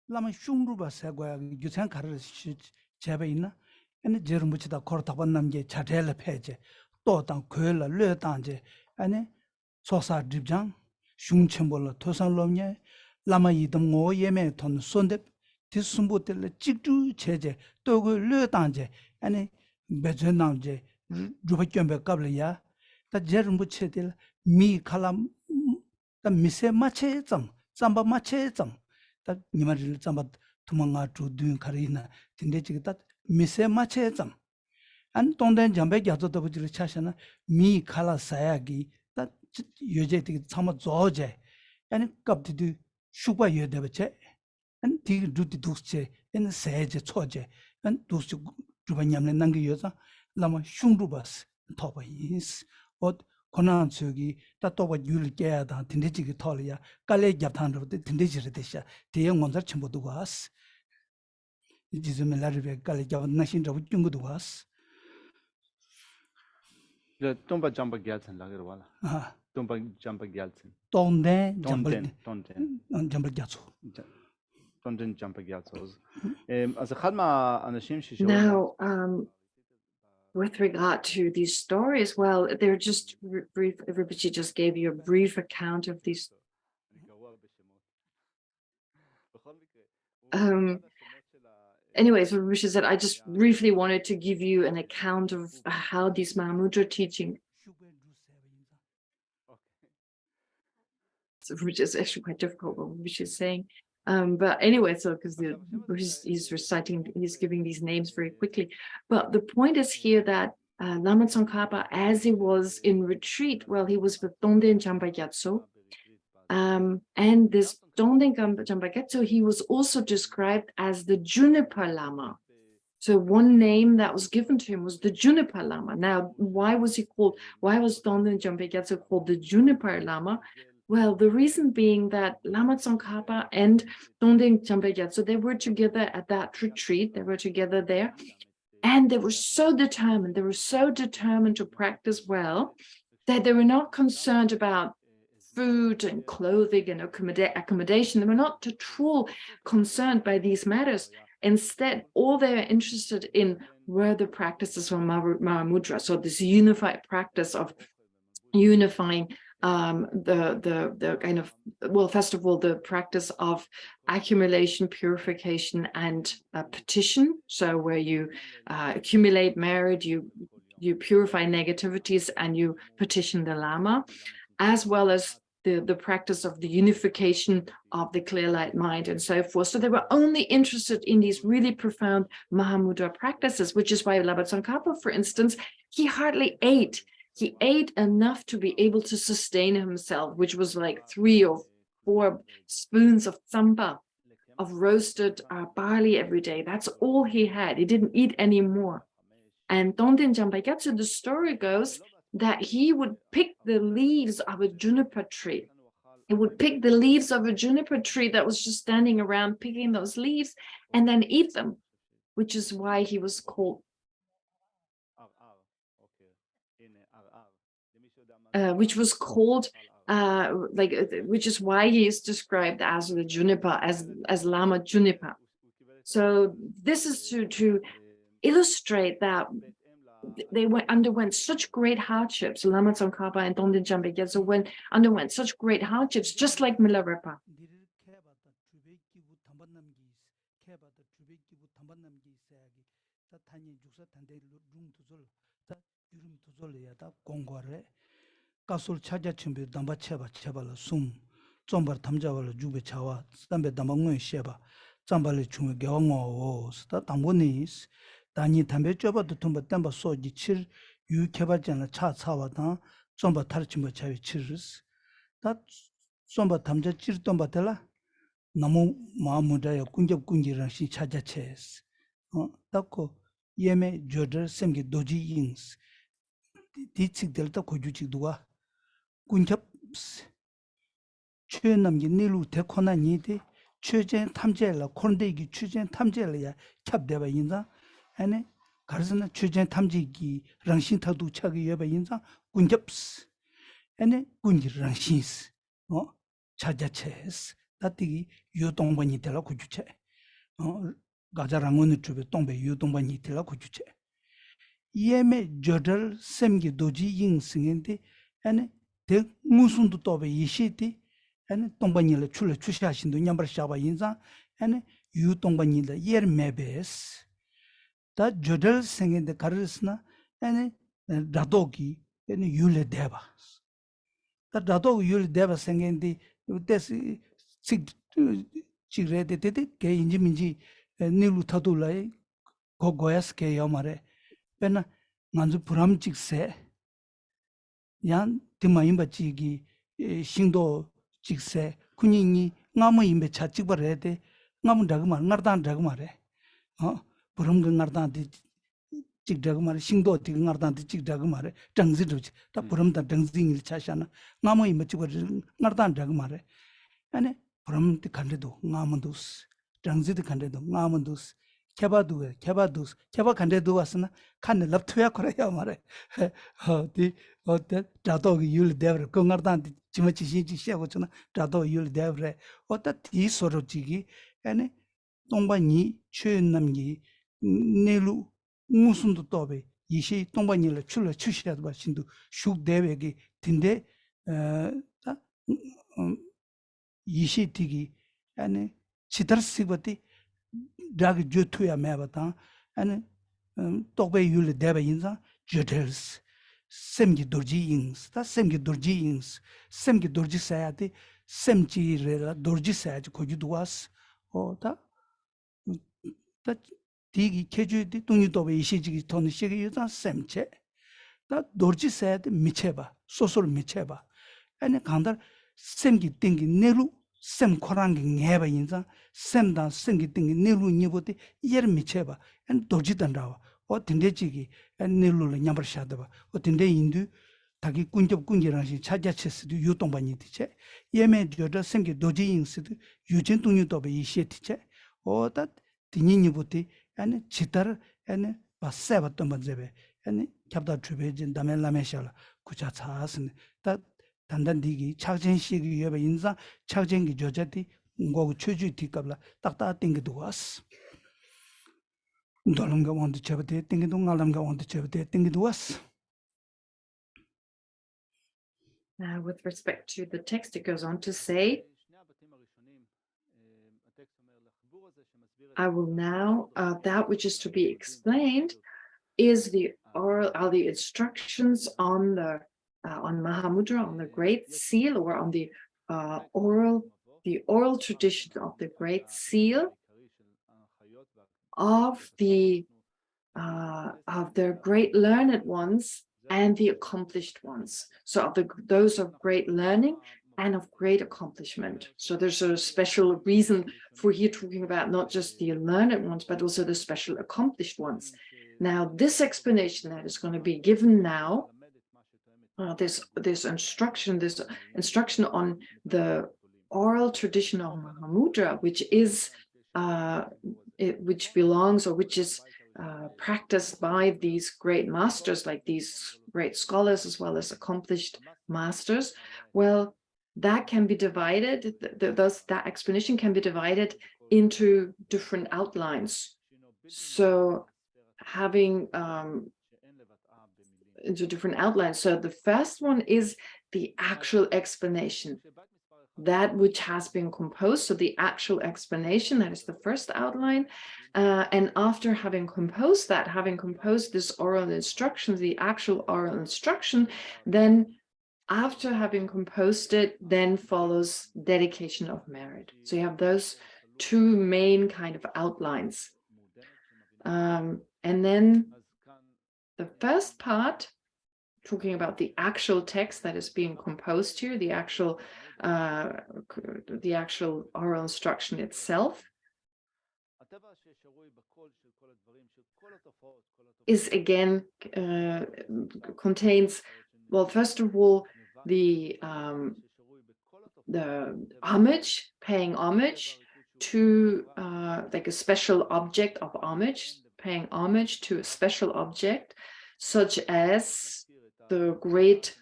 Lama shungruba sagwa yusan karar chebe ina ane jerumuchida kortaban namge chatele peje to tang koela le tangje ane sosa dribjang shungchembola tosan lomye lama yidam ngo yeme ton sondep tisumbutel chikju cheje togo le tangje ane bejen namje ruba kyombe kable ya ta jerumuchedel mi khalam ta mise mache zam zamba mache zam 딱 니마를 잠바 도망가 주든 가리나 근데 지금 딱 미세 마체점 안 동된 잠배 가서도 부지를 차셔나 미 칼라 사야기 딱 여제되게 참아 조제 아니 갑디도 슈바 여대버체 안 디그 두디 두스체 엔 세제 초제 안 두스 주바냠네 난게 여자 라마 슝루바스 토바이스 어 고난 저기 따또가 유를 깨야다 딘데지기 털이야 깔레 잡탄도 딘데지를 대샤 대형 원자 전부도 왔어 이즈메 라르베 깔레 잡 나신도 중국도 왔어 그 톰바 잠바 갸슨 라게로 와라 아 톰바 잠바 갸슨 돈데 잠바 갸소 돈데 잠바 갸소 אז אחד מהאנשים ששואלים Now, with regard to these stories, well, they're just brief. Rinpoche just gave you a brief account of these. Anyway, so Rinpoche said, I just briefly wanted to give you an account of how these Mahamudra teaching. So which is actually quite difficult what Rinpoche is saying. But anyway, so because he's reciting, he's giving these names very quickly. But the point is here that Lama Tsongkhapa, as he was in retreat, well, he was with Tongden Jampa Gyatso. And this Tongden Jampa Gyatso, he was also described as the Juniper Lama. So one name that was given to him was the Juniper Lama. Now, why was Tongden Jampa Gyatso called the Juniper Lama? Well, the reason being that Lama Tsongkhapa and Tongden Jampa Gyatso, they were together at that retreat. They were together there. And they were so determined. They were so determined to practice well that they were not concerned about food and clothing and accommodation. They were not at all concerned by these matters. Instead, all they were interested in were the practices from Mahamudra. So this unified practice of unifying the kind of, well, first of all, the practice of accumulation, purification, and petition. So where you accumulate merit, you purify negativities, and you petition the Lama, as well as the practice of the unification of the clear light mind and so forth. So they were only interested in these really profound Mahamudra practices, which is why Lama Tsongkhapa, for instance, he hardly ate. He ate enough to be able to sustain himself, which was like 3 or 4 spoons of tsampa, of roasted barley every day. That's all he had. He didn't eat any more. And Tongden Jampa Gyatso, the story goes that he would pick the leaves of a juniper tree. He would pick the leaves of a juniper tree that was just standing around, picking those leaves, and then eat them, which is why he was called which is why he is described as the juniper, as Lama Juniper. So this is to illustrate that they underwent such great hardships. Lama Tsongkhapa and Tongden Jampa Gyatso underwent such great hardships, just like Milarepa. 가솔 차자 준비 담바 쳐봐 쳐발라 숨 좀바 담자발라 주베 차와 담베 담방노에 셔봐 잠발레 중에 경어 스타 담보니스 다니 담베 쪄봐도 tum바 담바 소지 칠 유켜봤잖아 차와다 좀바 타르침바 차위 칠스 다 좀바 담자 칠 dom바텔라 너무 마음무다야 군접군지랑 시 차자체스 딱고 예메 조더 셈게 도지 잉스 디칙델다 고주직도가 군접 최남기 니루 대코나니데 최전 탐제라 콘데기 최전 탐제라야 캡데바 인자 아니 가르스나 최전 탐지기 랑신타도 차기 여바 인자 군접 아니 군지 랑신스 차자체스 다티기 요동반이 되라 고주체 가자랑원의 주베 동배 요동반이 되라 고주체 예메 저들 셈기 도지 잉승인데 아니 대 무슨도 또베 이시티 아니 동반이를 출시하신도 냠버 샤바 인자 아니 유 동반이다 예르메베스 다 저들 생인데 가르스나 아니 다도기 아니 유레 데바 다 다도 유레 데바 생인데 데스 식 지레데 데데 게 인지민지 니루 타둘라이 고고야스케 요마레 베나 만주 부람직세 양 디마임바지기 신도 직세 군인이 나무임베 차직버레데 나무다그마 나르단다그마레 부름근 나르단디 직다그마레 신도 디 나르단디 직다그마레 정지도지 다 부름다 정지일 차샤나 나무임베 직버 나르단다그마레 아니 부름디 간데도 나무도스 정지디 간데도 나무도스 개바두에 개바두스 개바 간데도 왔으나 칸네 럽투야 거래야 말해 디 어때 자도기 율 데브르 건가르단 지마치 신지 시하고 저나 자도 율 데브레 어때 디 소로지기 아니 동반이 최남기 내루 무슨도 또베 이시 동반이를 출러 추시라도 바신도 슉 대외기 딘데 이시 디기 아니 치더스이버티 다기 주투야 매바타 아니 똑베 율 데베 인자 주텔스 셈기 도르지 잉스 다 셈기 도르지 잉스 셈기 도르지 사야티 셈지레라 도르지 사야지 고지도 와스 다 디기 케주디 동유도베 이시지기 돈 시기 유자 셈체 다 dorji sayade micheba, sosol micheba. Ane kandar semgi tingi nelu sem korangi ngeba yinza, sem dan semgi tingi nelu nyibote yer micheba. Ane dorji dandawa. O tinde chigi nelu la nyambar shadaba. O tinde indu taki kunjab kunjirangshi chaja chesidu yutongba nitiche. Yeme joda semgi doji yinsidu yujin tungyu toba yishe tiche. O tat tingi nyibote ane chitar ane ba seba tomba zebe. ane kyabda chubejin damen lameshala kucha chaasne 다 단단디기 착전식이 여바 인자 착전기 조자디 ngogu chuju tikabla takta tingdu was dolunga want chabate tingdu ngalamga want chabate tingdu was. With respect to the text, it goes on to say, I will now, that which is to be explained is the oral, are the instructions on the on Mahamudra, on the Great Seal, or on the oral tradition of the Great Seal of the great learned ones and the accomplished ones. So of those of great learning and of great accomplishment. So there's a special reason for here talking about not just the learned ones, but also the special accomplished ones. Now, this explanation that is going to be given now, this instruction on the oral tradition of Mahamudra, which is which belongs or which is practiced by these great masters, like these great scholars as well as accomplished masters. Well, that can be divided. That explanation can be divided into different outlines. So having into different outlines. So the first one is the actual explanation, that which has been composed. So the actual explanation, that is the first outline. And after having composed that, having composed this oral instruction, the actual oral instruction, then after having composed it, then follows dedication of merit. So you have those two main kind of outlines. And then the first part, talking about the actual text that is being composed here, the actual oral instruction itself, is again contains, well, first of all, the homage, paying homage to like a special object of homage, paying homage to a special object, such as the great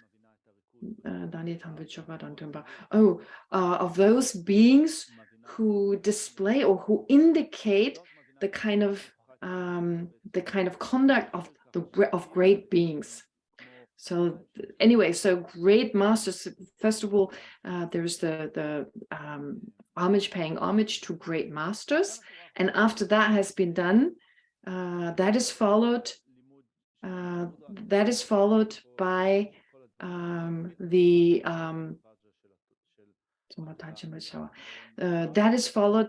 of those beings who display or who indicate the kind of conduct of great beings. So anyway, so great masters, first of all, there's the homage, paying homage to great masters, and after that has been done, that is followed by that is followed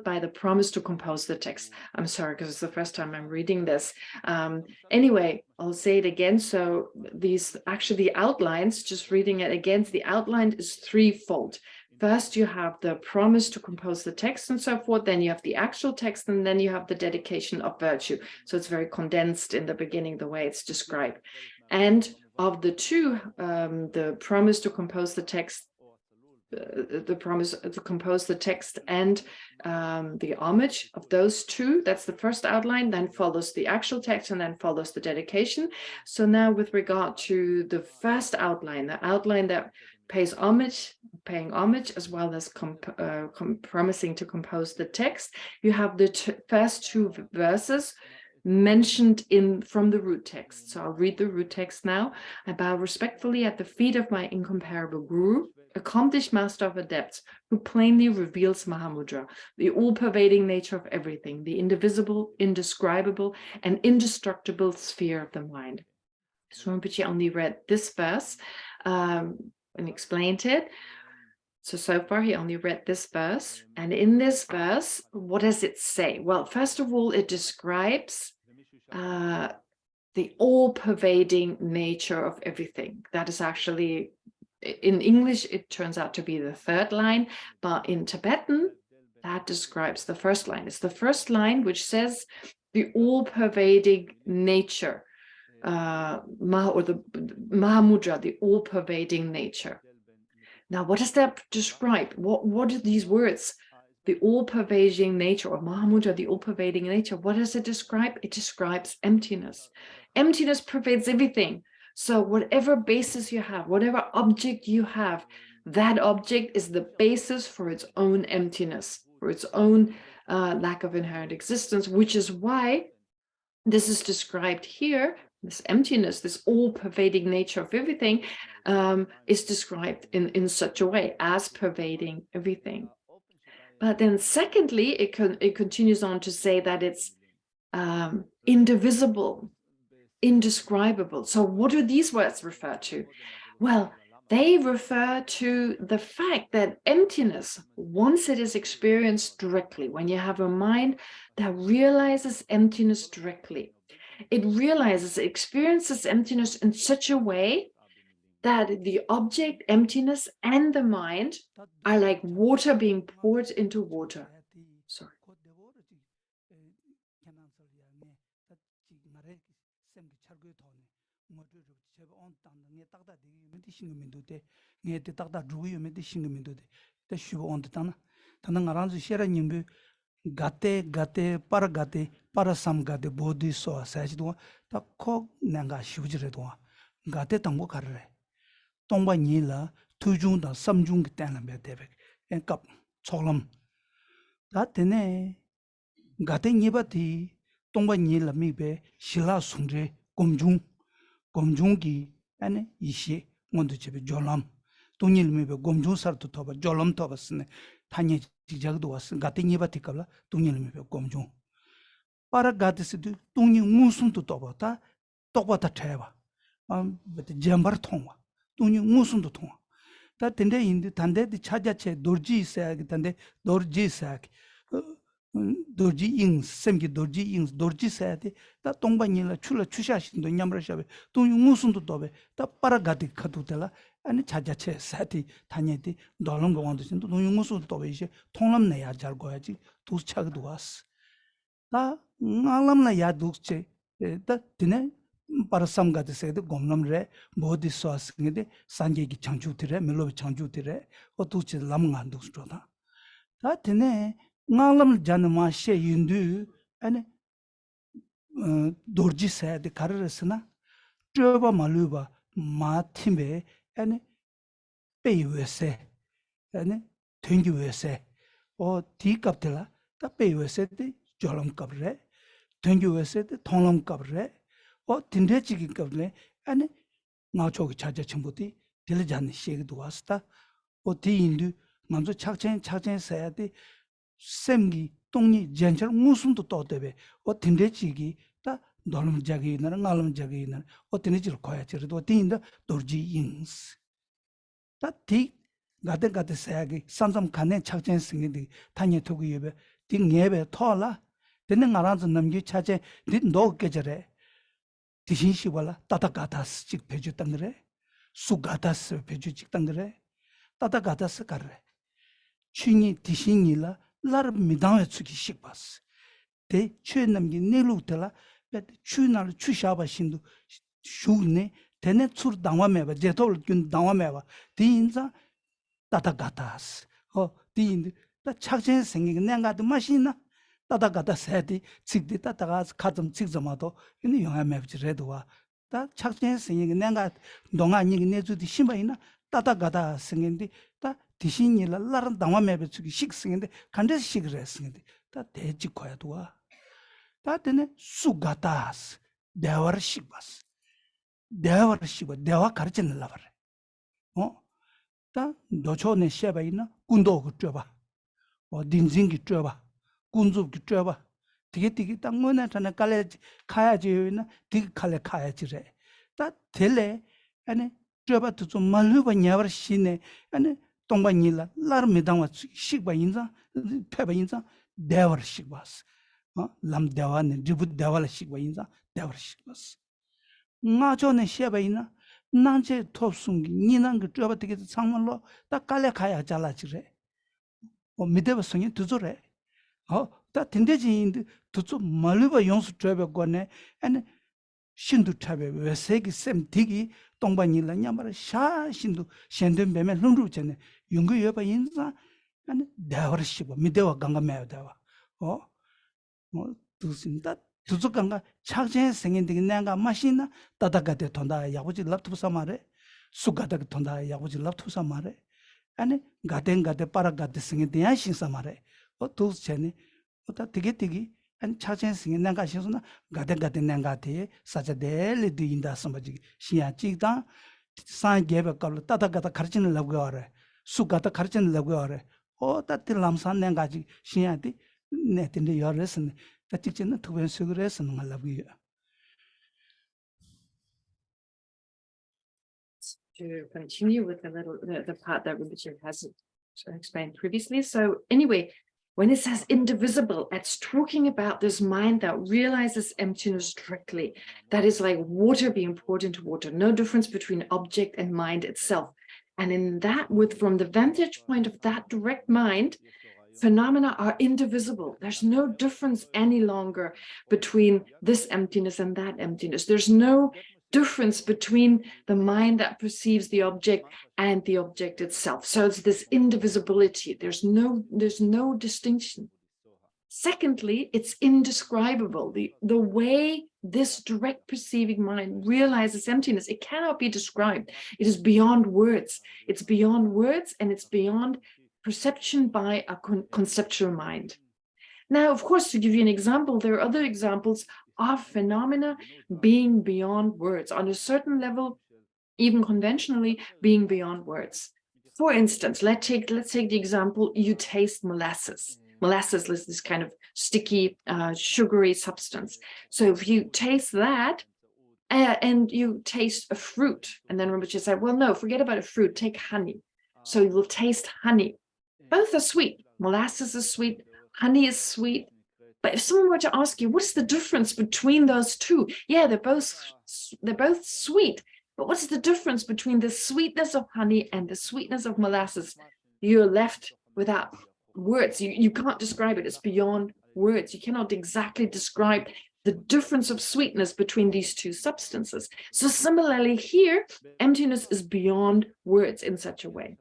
by the promise to compose the text. I'm sorry, because it's the first time I'm reading this. Anyway, I'll say it again. So these actually the outlines, just reading it again, the outline is threefold. First, you have the promise to compose the text and so forth. Then you have the actual text, and then you have the dedication of virtue. So it's very condensed in the beginning, the way it's described. And of the two, the promise to compose the text, the promise to compose the text and the homage of those two, that's the first outline, then follows the actual text, and then follows the dedication. So now with regard to the first outline, the outline that pays homage, paying homage, as well as promising to compose the text, you have the first two verses mentioned from the root text. So I'll read the root text now. I bow respectfully at the feet of my incomparable guru, accomplished master of adepts, who plainly reveals Mahamudra, the all-pervading nature of everything, the indivisible, indescribable, and indestructible sphere of the mind. So Rinpoche only read this verse and explained it. So far he only read this verse. And in this verse, what does it say? Well, first of all, it describes the all-pervading nature of everything. That is actually, in English, it turns out to be the third line, but in Tibetan, that describes the first line. It's the first line which says the all-pervading nature, or the Mahamudra, the all-pervading nature. Now, what does that describe? What are these words? The all-pervading nature, or Mahamudra, the all-pervading nature, what does it describe? It describes emptiness. Emptiness pervades everything. So whatever basis you have, whatever object you have, that object is the basis for its own emptiness, for its own lack of inherent existence, which is why this is described here. This emptiness, this all-pervading nature of everything is described in such a way, as pervading everything. But then secondly, it continues on to say that it's indivisible, indescribable. So what do these words refer to? Well, they refer to the fact that emptiness, once it is experienced directly, when you have a mind that realizes emptiness directly, it experiences emptiness in such a way that the object, emptiness, and the mind are like water being poured into water. Sorry. gate para sam gate bodhi so saji do ta ko nanga shujire do gate tangbo karre tongba ni la tujung da samjung tan la be debe en kap cholam da tene gate ni ba ti tongba ni la mi be shila sungre gomjung gi ane ishi ngondu chebe jolam tungil mi be gomjung sar to toba jolam toba sne tanye jagdo was gate ni ba ti kabla tungil mi be gomjung para gate se tungni musum to toba ta toba ta theba but jambar thongwa tungni musum to thongwa ta tende indi tande di chaja che dorji sa tande dorji sa dorji ing semgi dorji sa ta tongba ni la chula chusha shindo nyamra shabe tungni musum to tobe ta para gate khatu tela ani chaja che sati tanye di dolong go wandu sin tungni musum to tobe ise thonglam ne ya jar goyaji tu chagdo was 다 ngallam ya dukche da tine parasam ga de sede gomnam re bodhi swas ngede sanje gi changju tire melo changju tire o dukche lam nga dukcho da da tine ngallam janma she yindu ane dorji sede karresna troba maluba ma timbe ane peiwese ane tengiwese o ti kaptela da peiwese de jolam kabre tengyu wese thonglam kabre o tinde chigi kabre ane nga chog chaja chimbuti dile jan sheg duwasta o ti indu manzo chakchen sayade semgi tongni jenchar musum to todebe o tinde chigi ta dolum jagi na ngalum jagi na o tinde chir khoya chir do ti inda dorji ings ta ti gade sayage samsam kane chakchen singi tanye togu yebe ti ngebe thola tene ngaranz namgi chache dit ndo kejare tishin shibala tata gatas chik peju tangre su gatas peju chik tangre tata gatas karre chini tishin la lar midang tsuki shikbas te chue namgi nelu tela bet chunar chushaba shindu shugne tene tsur dangwa meba jetol gyun dangwa meba dinza tata gatas ho din ta chakchen sengi nenga de machine tata gata seti cikdi tata kazam cikzamado ini yonga mebji redwa ta chakchen sengi nenga donga ni nezu di shimba ina tata gata sengi ta tishin la lar dangwa mebe chuki shik sengi kande shik re sengi ta deji koya dwa ta tene su gatas dewar shikbas dewa karchen la bare ta docho ne sheba ina kundo gu choba o dinjing gi choba 군주 기트봐 되게 딱 뭐나 전에 갈래 가야지나 되게 갈래 가야지래 다 될래 아니 저바도 좀 말루바 냐버 시네 아니 동반일라 라르미당와 식바 인자 페바 인자 대월 식바스 람 대와네 지부 대월 식바 인자 대월 식바스 ngajo ne sheba ina nangje topsungi ninang ge joba tige changmanlo ta kale khaya jala chire o mideba sungi tuzure ta tindeji indi tuzu maluba yongsu joba gone ane 신도 차베 왜세기 셈 디기 동반이라 냐마라 샤 신도 셴든 베메 lunru 전에 용거 여바 인자 아니 대화르시고 미대와 강가매야 대화 뭐 두신다 두족강가 착제 생인되게 내가 마시나 따다가데 돈다 야부지 laptop 사마레 수가다 돈다 야부지 laptop 사마레 아니 가덴가데 빠라가데 생인데 야신 사마레 두스체네 어다 되게 and charging sing nanga shina gade nanga te sacha de le di inda samaji shia chigda san gebe kal tata gata kharchin lagore su gata kharchin lagore o ta til lamsan nanga ji shia di ne tin de yoresin ta chichin tu ben sugresin ngalabi. To continue with the part that Rinpoche has explained previously. So anyway, when it says indivisible, it's talking about this mind that realizes emptiness directly. That is like water being poured into water, no difference between object and mind itself. And in that, from the vantage point of that direct mind, phenomena are indivisible. There's no difference any longer between this emptiness and that emptiness. There's no difference between the mind that perceives the object and the object itself. So it's this indivisibility. There's no distinction. Secondly, it's indescribable. The way this direct perceiving mind realizes emptiness, it cannot be described. It is beyond words. It's beyond words, and it's beyond perception by a conceptual mind. Now, of course, to give you an example, there are other examples of phenomena being beyond words, on a certain level, even conventionally being beyond words. For instance, let's take the example, you taste molasses. Molasses is this kind of sticky, sugary substance. So if you taste that, and you taste a fruit, and then Rinpoche said, well, no, forget about a fruit, take honey. So you will taste honey. Both are sweet. Molasses is sweet, honey is sweet. But if someone were to ask you, what's the difference between those two? Yeah, they're both sweet. But what's the difference between the sweetness of honey and the sweetness of molasses? You're left without words. You can't describe it. It's beyond words. You cannot exactly describe the difference of sweetness between these two substances. So similarly here, emptiness is beyond words in such a way.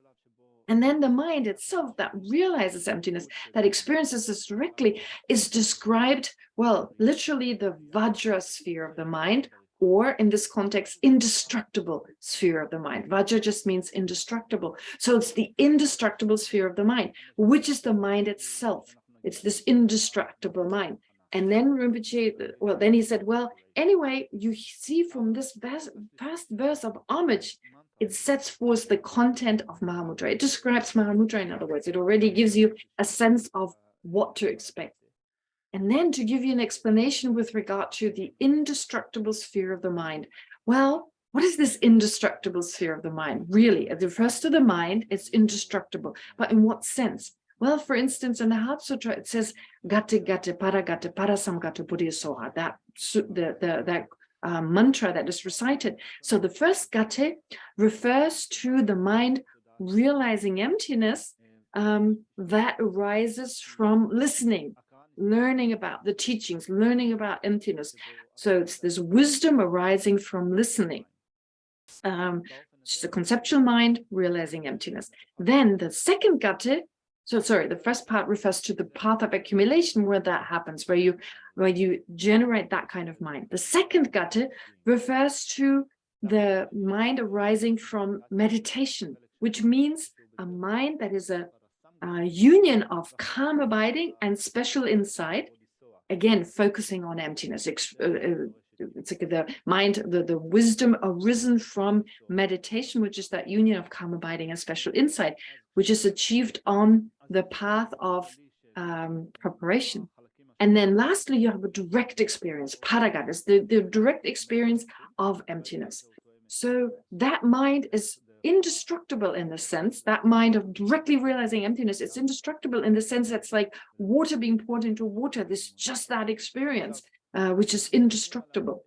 And then the mind itself that realizes emptiness, that experiences this directly, is described, well, literally the Vajra sphere of the mind, or in this context, indestructible sphere of the mind. Vajra just means indestructible. So it's the indestructible sphere of the mind, which is the mind itself. It's this indestructible mind. And then Rinpoche, well, then he said, well, anyway, you see from this vast verse of homage, it sets forth the content of Mahamudra. It describes Mahamudra, in other words. It already gives you a sense of what to expect. And then to give you an explanation with regard to the indestructible sphere of the mind. Well, what is this indestructible sphere of the mind? Really, it refers to the mind, it's indestructible. But in what sense? Well, for instance, in the Heart Sutra, it says, Gate gate parasamgate buddhisoha, that mantra that is recited. So the first gate refers to the mind realizing emptiness that arises from listening, learning about the teachings, learning about emptiness. So it's this wisdom arising from listening. It's the conceptual mind realizing emptiness. Then the second gate, the first part refers to the path of accumulation, where that happens, where you generate that kind of mind. The second gate refers to the mind arising from meditation, which means a mind that is a union of calm abiding and special insight, again focusing on emptiness. It's like the mind, the wisdom arisen from meditation, which is that union of calm abiding and special insight, which is achieved on the path of preparation. And then lastly, you have a direct experience, paragat, is the direct experience of emptiness. So that mind is indestructible in the sense, that mind of directly realizing emptiness, it's indestructible in the sense that's like water being poured into water. This just that experience, which is indestructible.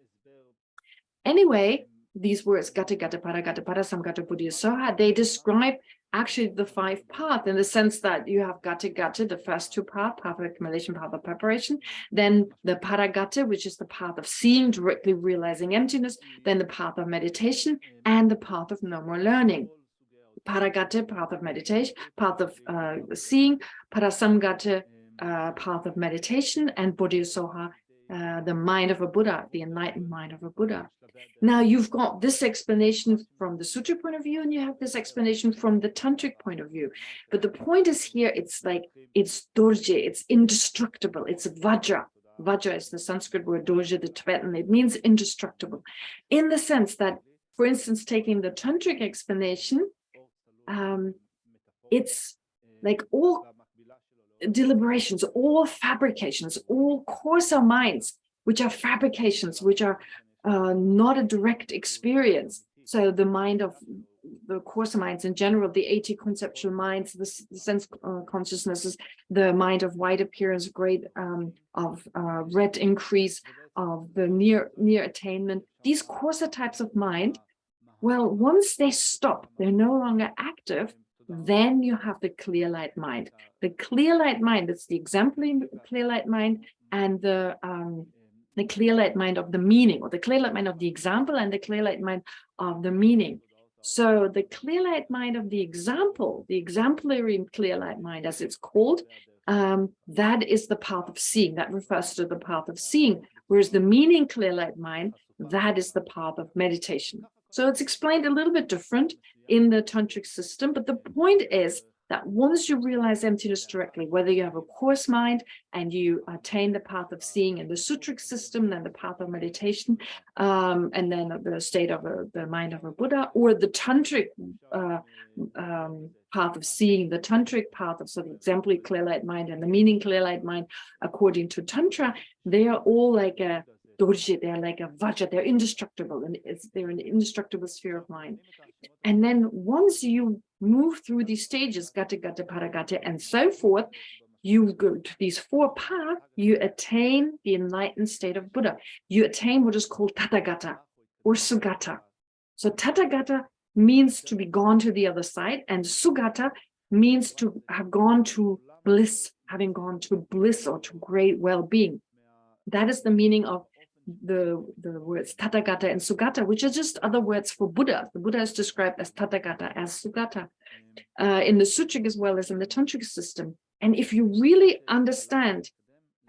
Anyway, these words, gata gata para samgata buddhi soha, they describe actually the 5 paths in the sense that you have gata gata, the first 2 paths, path of accumulation, path of preparation, then the paragata, which is the path of seeing, directly realizing emptiness, then the path of meditation, and the path of no more learning. Paragata, path of meditation, path of seeing, parasamgata, path of meditation, and bodhisoha, the mind of a Buddha, the enlightened mind of a Buddha. Now you've got this explanation from the sutra point of view, and you have this explanation from the tantric point of view. But the point is here, it's like, it's dorje, it's indestructible, it's vajra. Vajra is the Sanskrit word, dorje, the Tibetan, it means indestructible. In the sense that, for instance, taking the tantric explanation, it's like all deliberations, all fabrications, all coarser minds, which are fabrications, which are not a direct experience. So the mind of the coarser minds in general, the 80 conceptual minds, the sense consciousnesses, the mind of wide appearance, great of red increase, of the near attainment, these coarser types of mind, well, once they stop, they're no longer active, then you have the clear light mind. The clear light mind, it's the exemplary clear light mind, and the clear light mind of the meaning, or the clear light mind of the example, and the clear light mind of the meaning. So the clear light mind of the example, the exemplary clear light mind, as it's called, that is the path of seeing. That refers to the path of seeing, whereas the meaning clear light mind, that is the path of meditation. So it's explained a little bit different in the tantric system, but the point is that once you realize emptiness directly, whether you have a coarse mind and you attain the path of seeing in the sutric system, then the path of meditation, and then the state of the mind of a Buddha, or the tantric path of seeing, the tantric path of sort of exemplary clear light mind and the meaning clear light mind, according to Tantra, they are all like a dorje, they're like a vajra, they're indestructible, and they're an indestructible sphere of mind. And then once you move through these stages, gata gata, paragata, and so forth, you go to these 4 paths, you attain the enlightened state of Buddha. You attain what is called tathagata or sugata. So tathagata means to be gone to the other side, and sugata means to have gone to bliss, having gone to bliss or to great well-being. That is the meaning of the words tathagata and sugata, which are just other words for Buddha. The Buddha is described as tathagata, as sugata, in the sutric as well as in the tantric system. And if you really understand,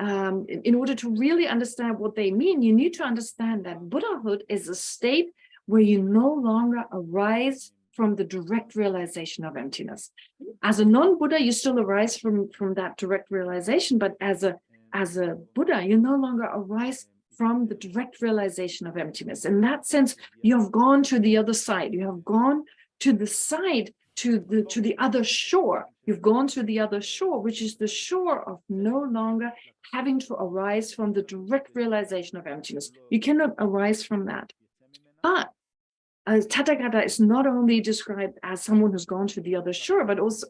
in order to really understand what they mean, you need to understand that Buddhahood is a state where you no longer arise from the direct realization of emptiness. As a non-Buddha, you still arise from that direct realization, but as a Buddha, you no longer arise from the direct realization of emptiness. In that sense, you have gone to the other side. You have gone to the side, to the other shore. You've gone to the other shore, which is the shore of no longer having to arise from the direct realization of emptiness. You cannot arise from that. But Tathagata is not only described as someone who's gone to the other shore, but also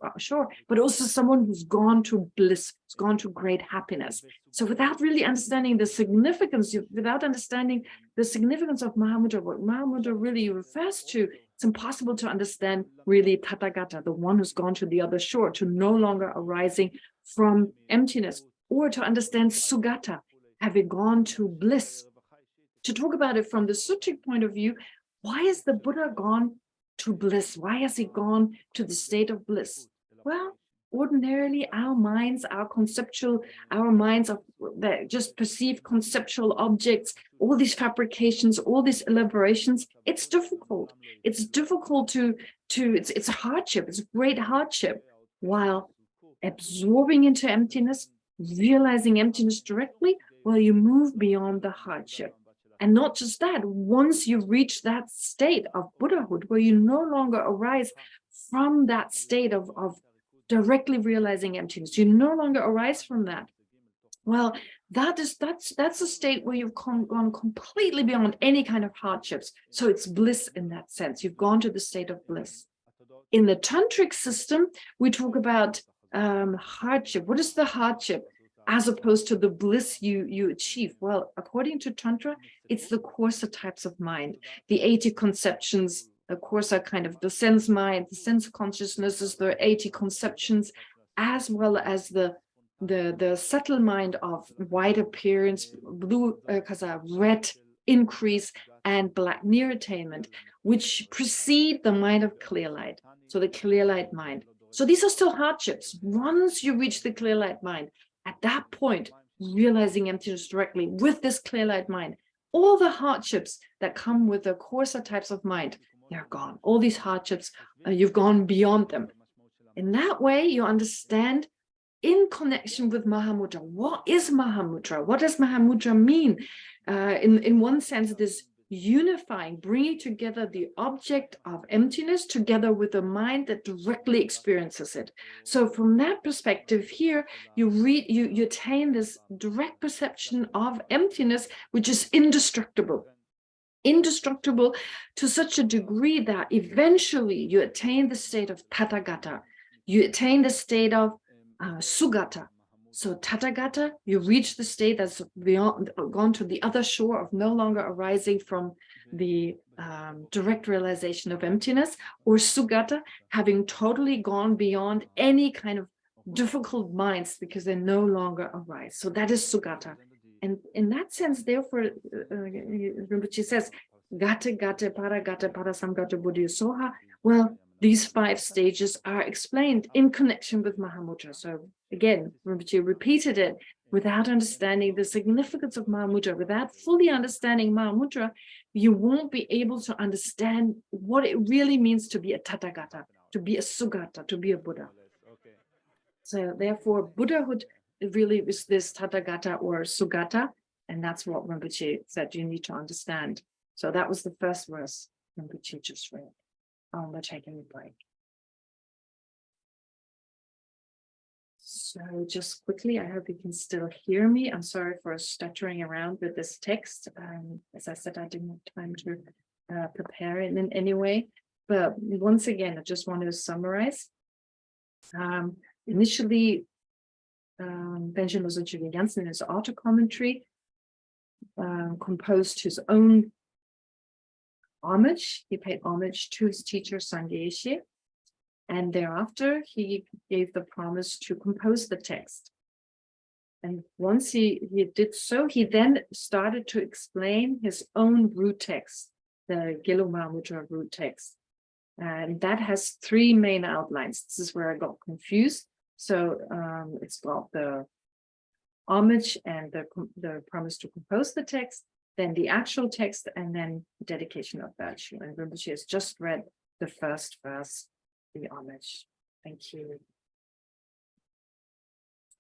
someone who's gone to bliss, who's gone to great happiness. So without really understanding the significance, without understanding the significance of Mahamudra, what Mahamudra really refers to, it's impossible to understand really Tathagata, the one who's gone to the other shore, to no longer arising from emptiness, or to understand Sugata, having gone to bliss. To talk about it from the sutric point of view, why is the Buddha gone to bliss? Why has he gone to the state of bliss? Well, ordinarily our minds, our minds of that just perceive conceptual objects, all these fabrications, all these elaborations, it's difficult. It's difficult it's a hardship, it's a great hardship. While absorbing into emptiness, realizing emptiness directly, well, you move beyond the hardship. And not just that, once you reach that state of Buddhahood, where you no longer arise from that state of directly realizing emptiness, you no longer arise from that. Well, that's a state where you've gone completely beyond any kind of hardships. So it's bliss in that sense. You've gone to the state of bliss. In the tantric system, we talk about hardship. What is the hardship? as opposed to the bliss you achieve? Well, according to Tantra, it's the coarser types of mind. The 80 conceptions, of course, are kind of the sense mind, the sense consciousness is the 80 conceptions, as well as the subtle mind of white appearance, blue, red increase, and black near attainment, which precede the mind of clear light. So the clear light mind. So these are still hardships. Once you reach the clear light mind, at that point, realizing emptiness directly with this clear light mind, all the hardships that come with the coarser types of mind, they're gone. All these hardships, you've gone beyond them. In that way, you understand in connection with Mahamudra. What is Mahamudra? What does Mahamudra mean? In one sense, it is unifying, bringing together the object of emptiness together with the mind that directly experiences it. So from that perspective here, you attain this direct perception of emptiness, which is indestructible to such a degree that eventually you attain the state of Tathagata, you attain the state of Sugata. So Tathagata, you reach the state that's beyond, gone to the other shore of no longer arising from the direct realization of emptiness, or Sugata, having totally gone beyond any kind of difficult minds because they no longer arise. So that is Sugata. And in that sense, therefore, Rinpoche says, Gata, Gata, Parasamgata, Buddhi, Soha. Well, these 5 stages are explained in connection with Mahamudra. So again, Rinpoche repeated it without understanding the significance of Mahamudra. Without fully understanding Mahamudra, you won't be able to understand what it really means to be a Tathagata, to be a Sugata, to be a Buddha. So therefore, Buddhahood really is this Tathagata or Sugata, and that's what Rinpoche said you need to understand. So that was the first verse Rinpoche just read. We're taking a break. So just quickly, I hope you can still hear me. I'm sorry for stuttering around with this text. As I said, I didn't have time to prepare it in any way. But once again, I just want to summarize. Initially, Benjamin Losotchige Jansen, in his auto commentary, composed his own homage. He paid homage to his teacher Sangye Yeshe, and thereafter he gave the promise to compose the text. And once he did so, he then started to explain his own root text, the Gelo Mahamudra root text, and that has 3 main outlines. This is where I got confused. So it's got the homage and the promise to compose the text, then the actual text, and then dedication of virtue. And Rinpoche has just read the first verse, the homage. Thank you.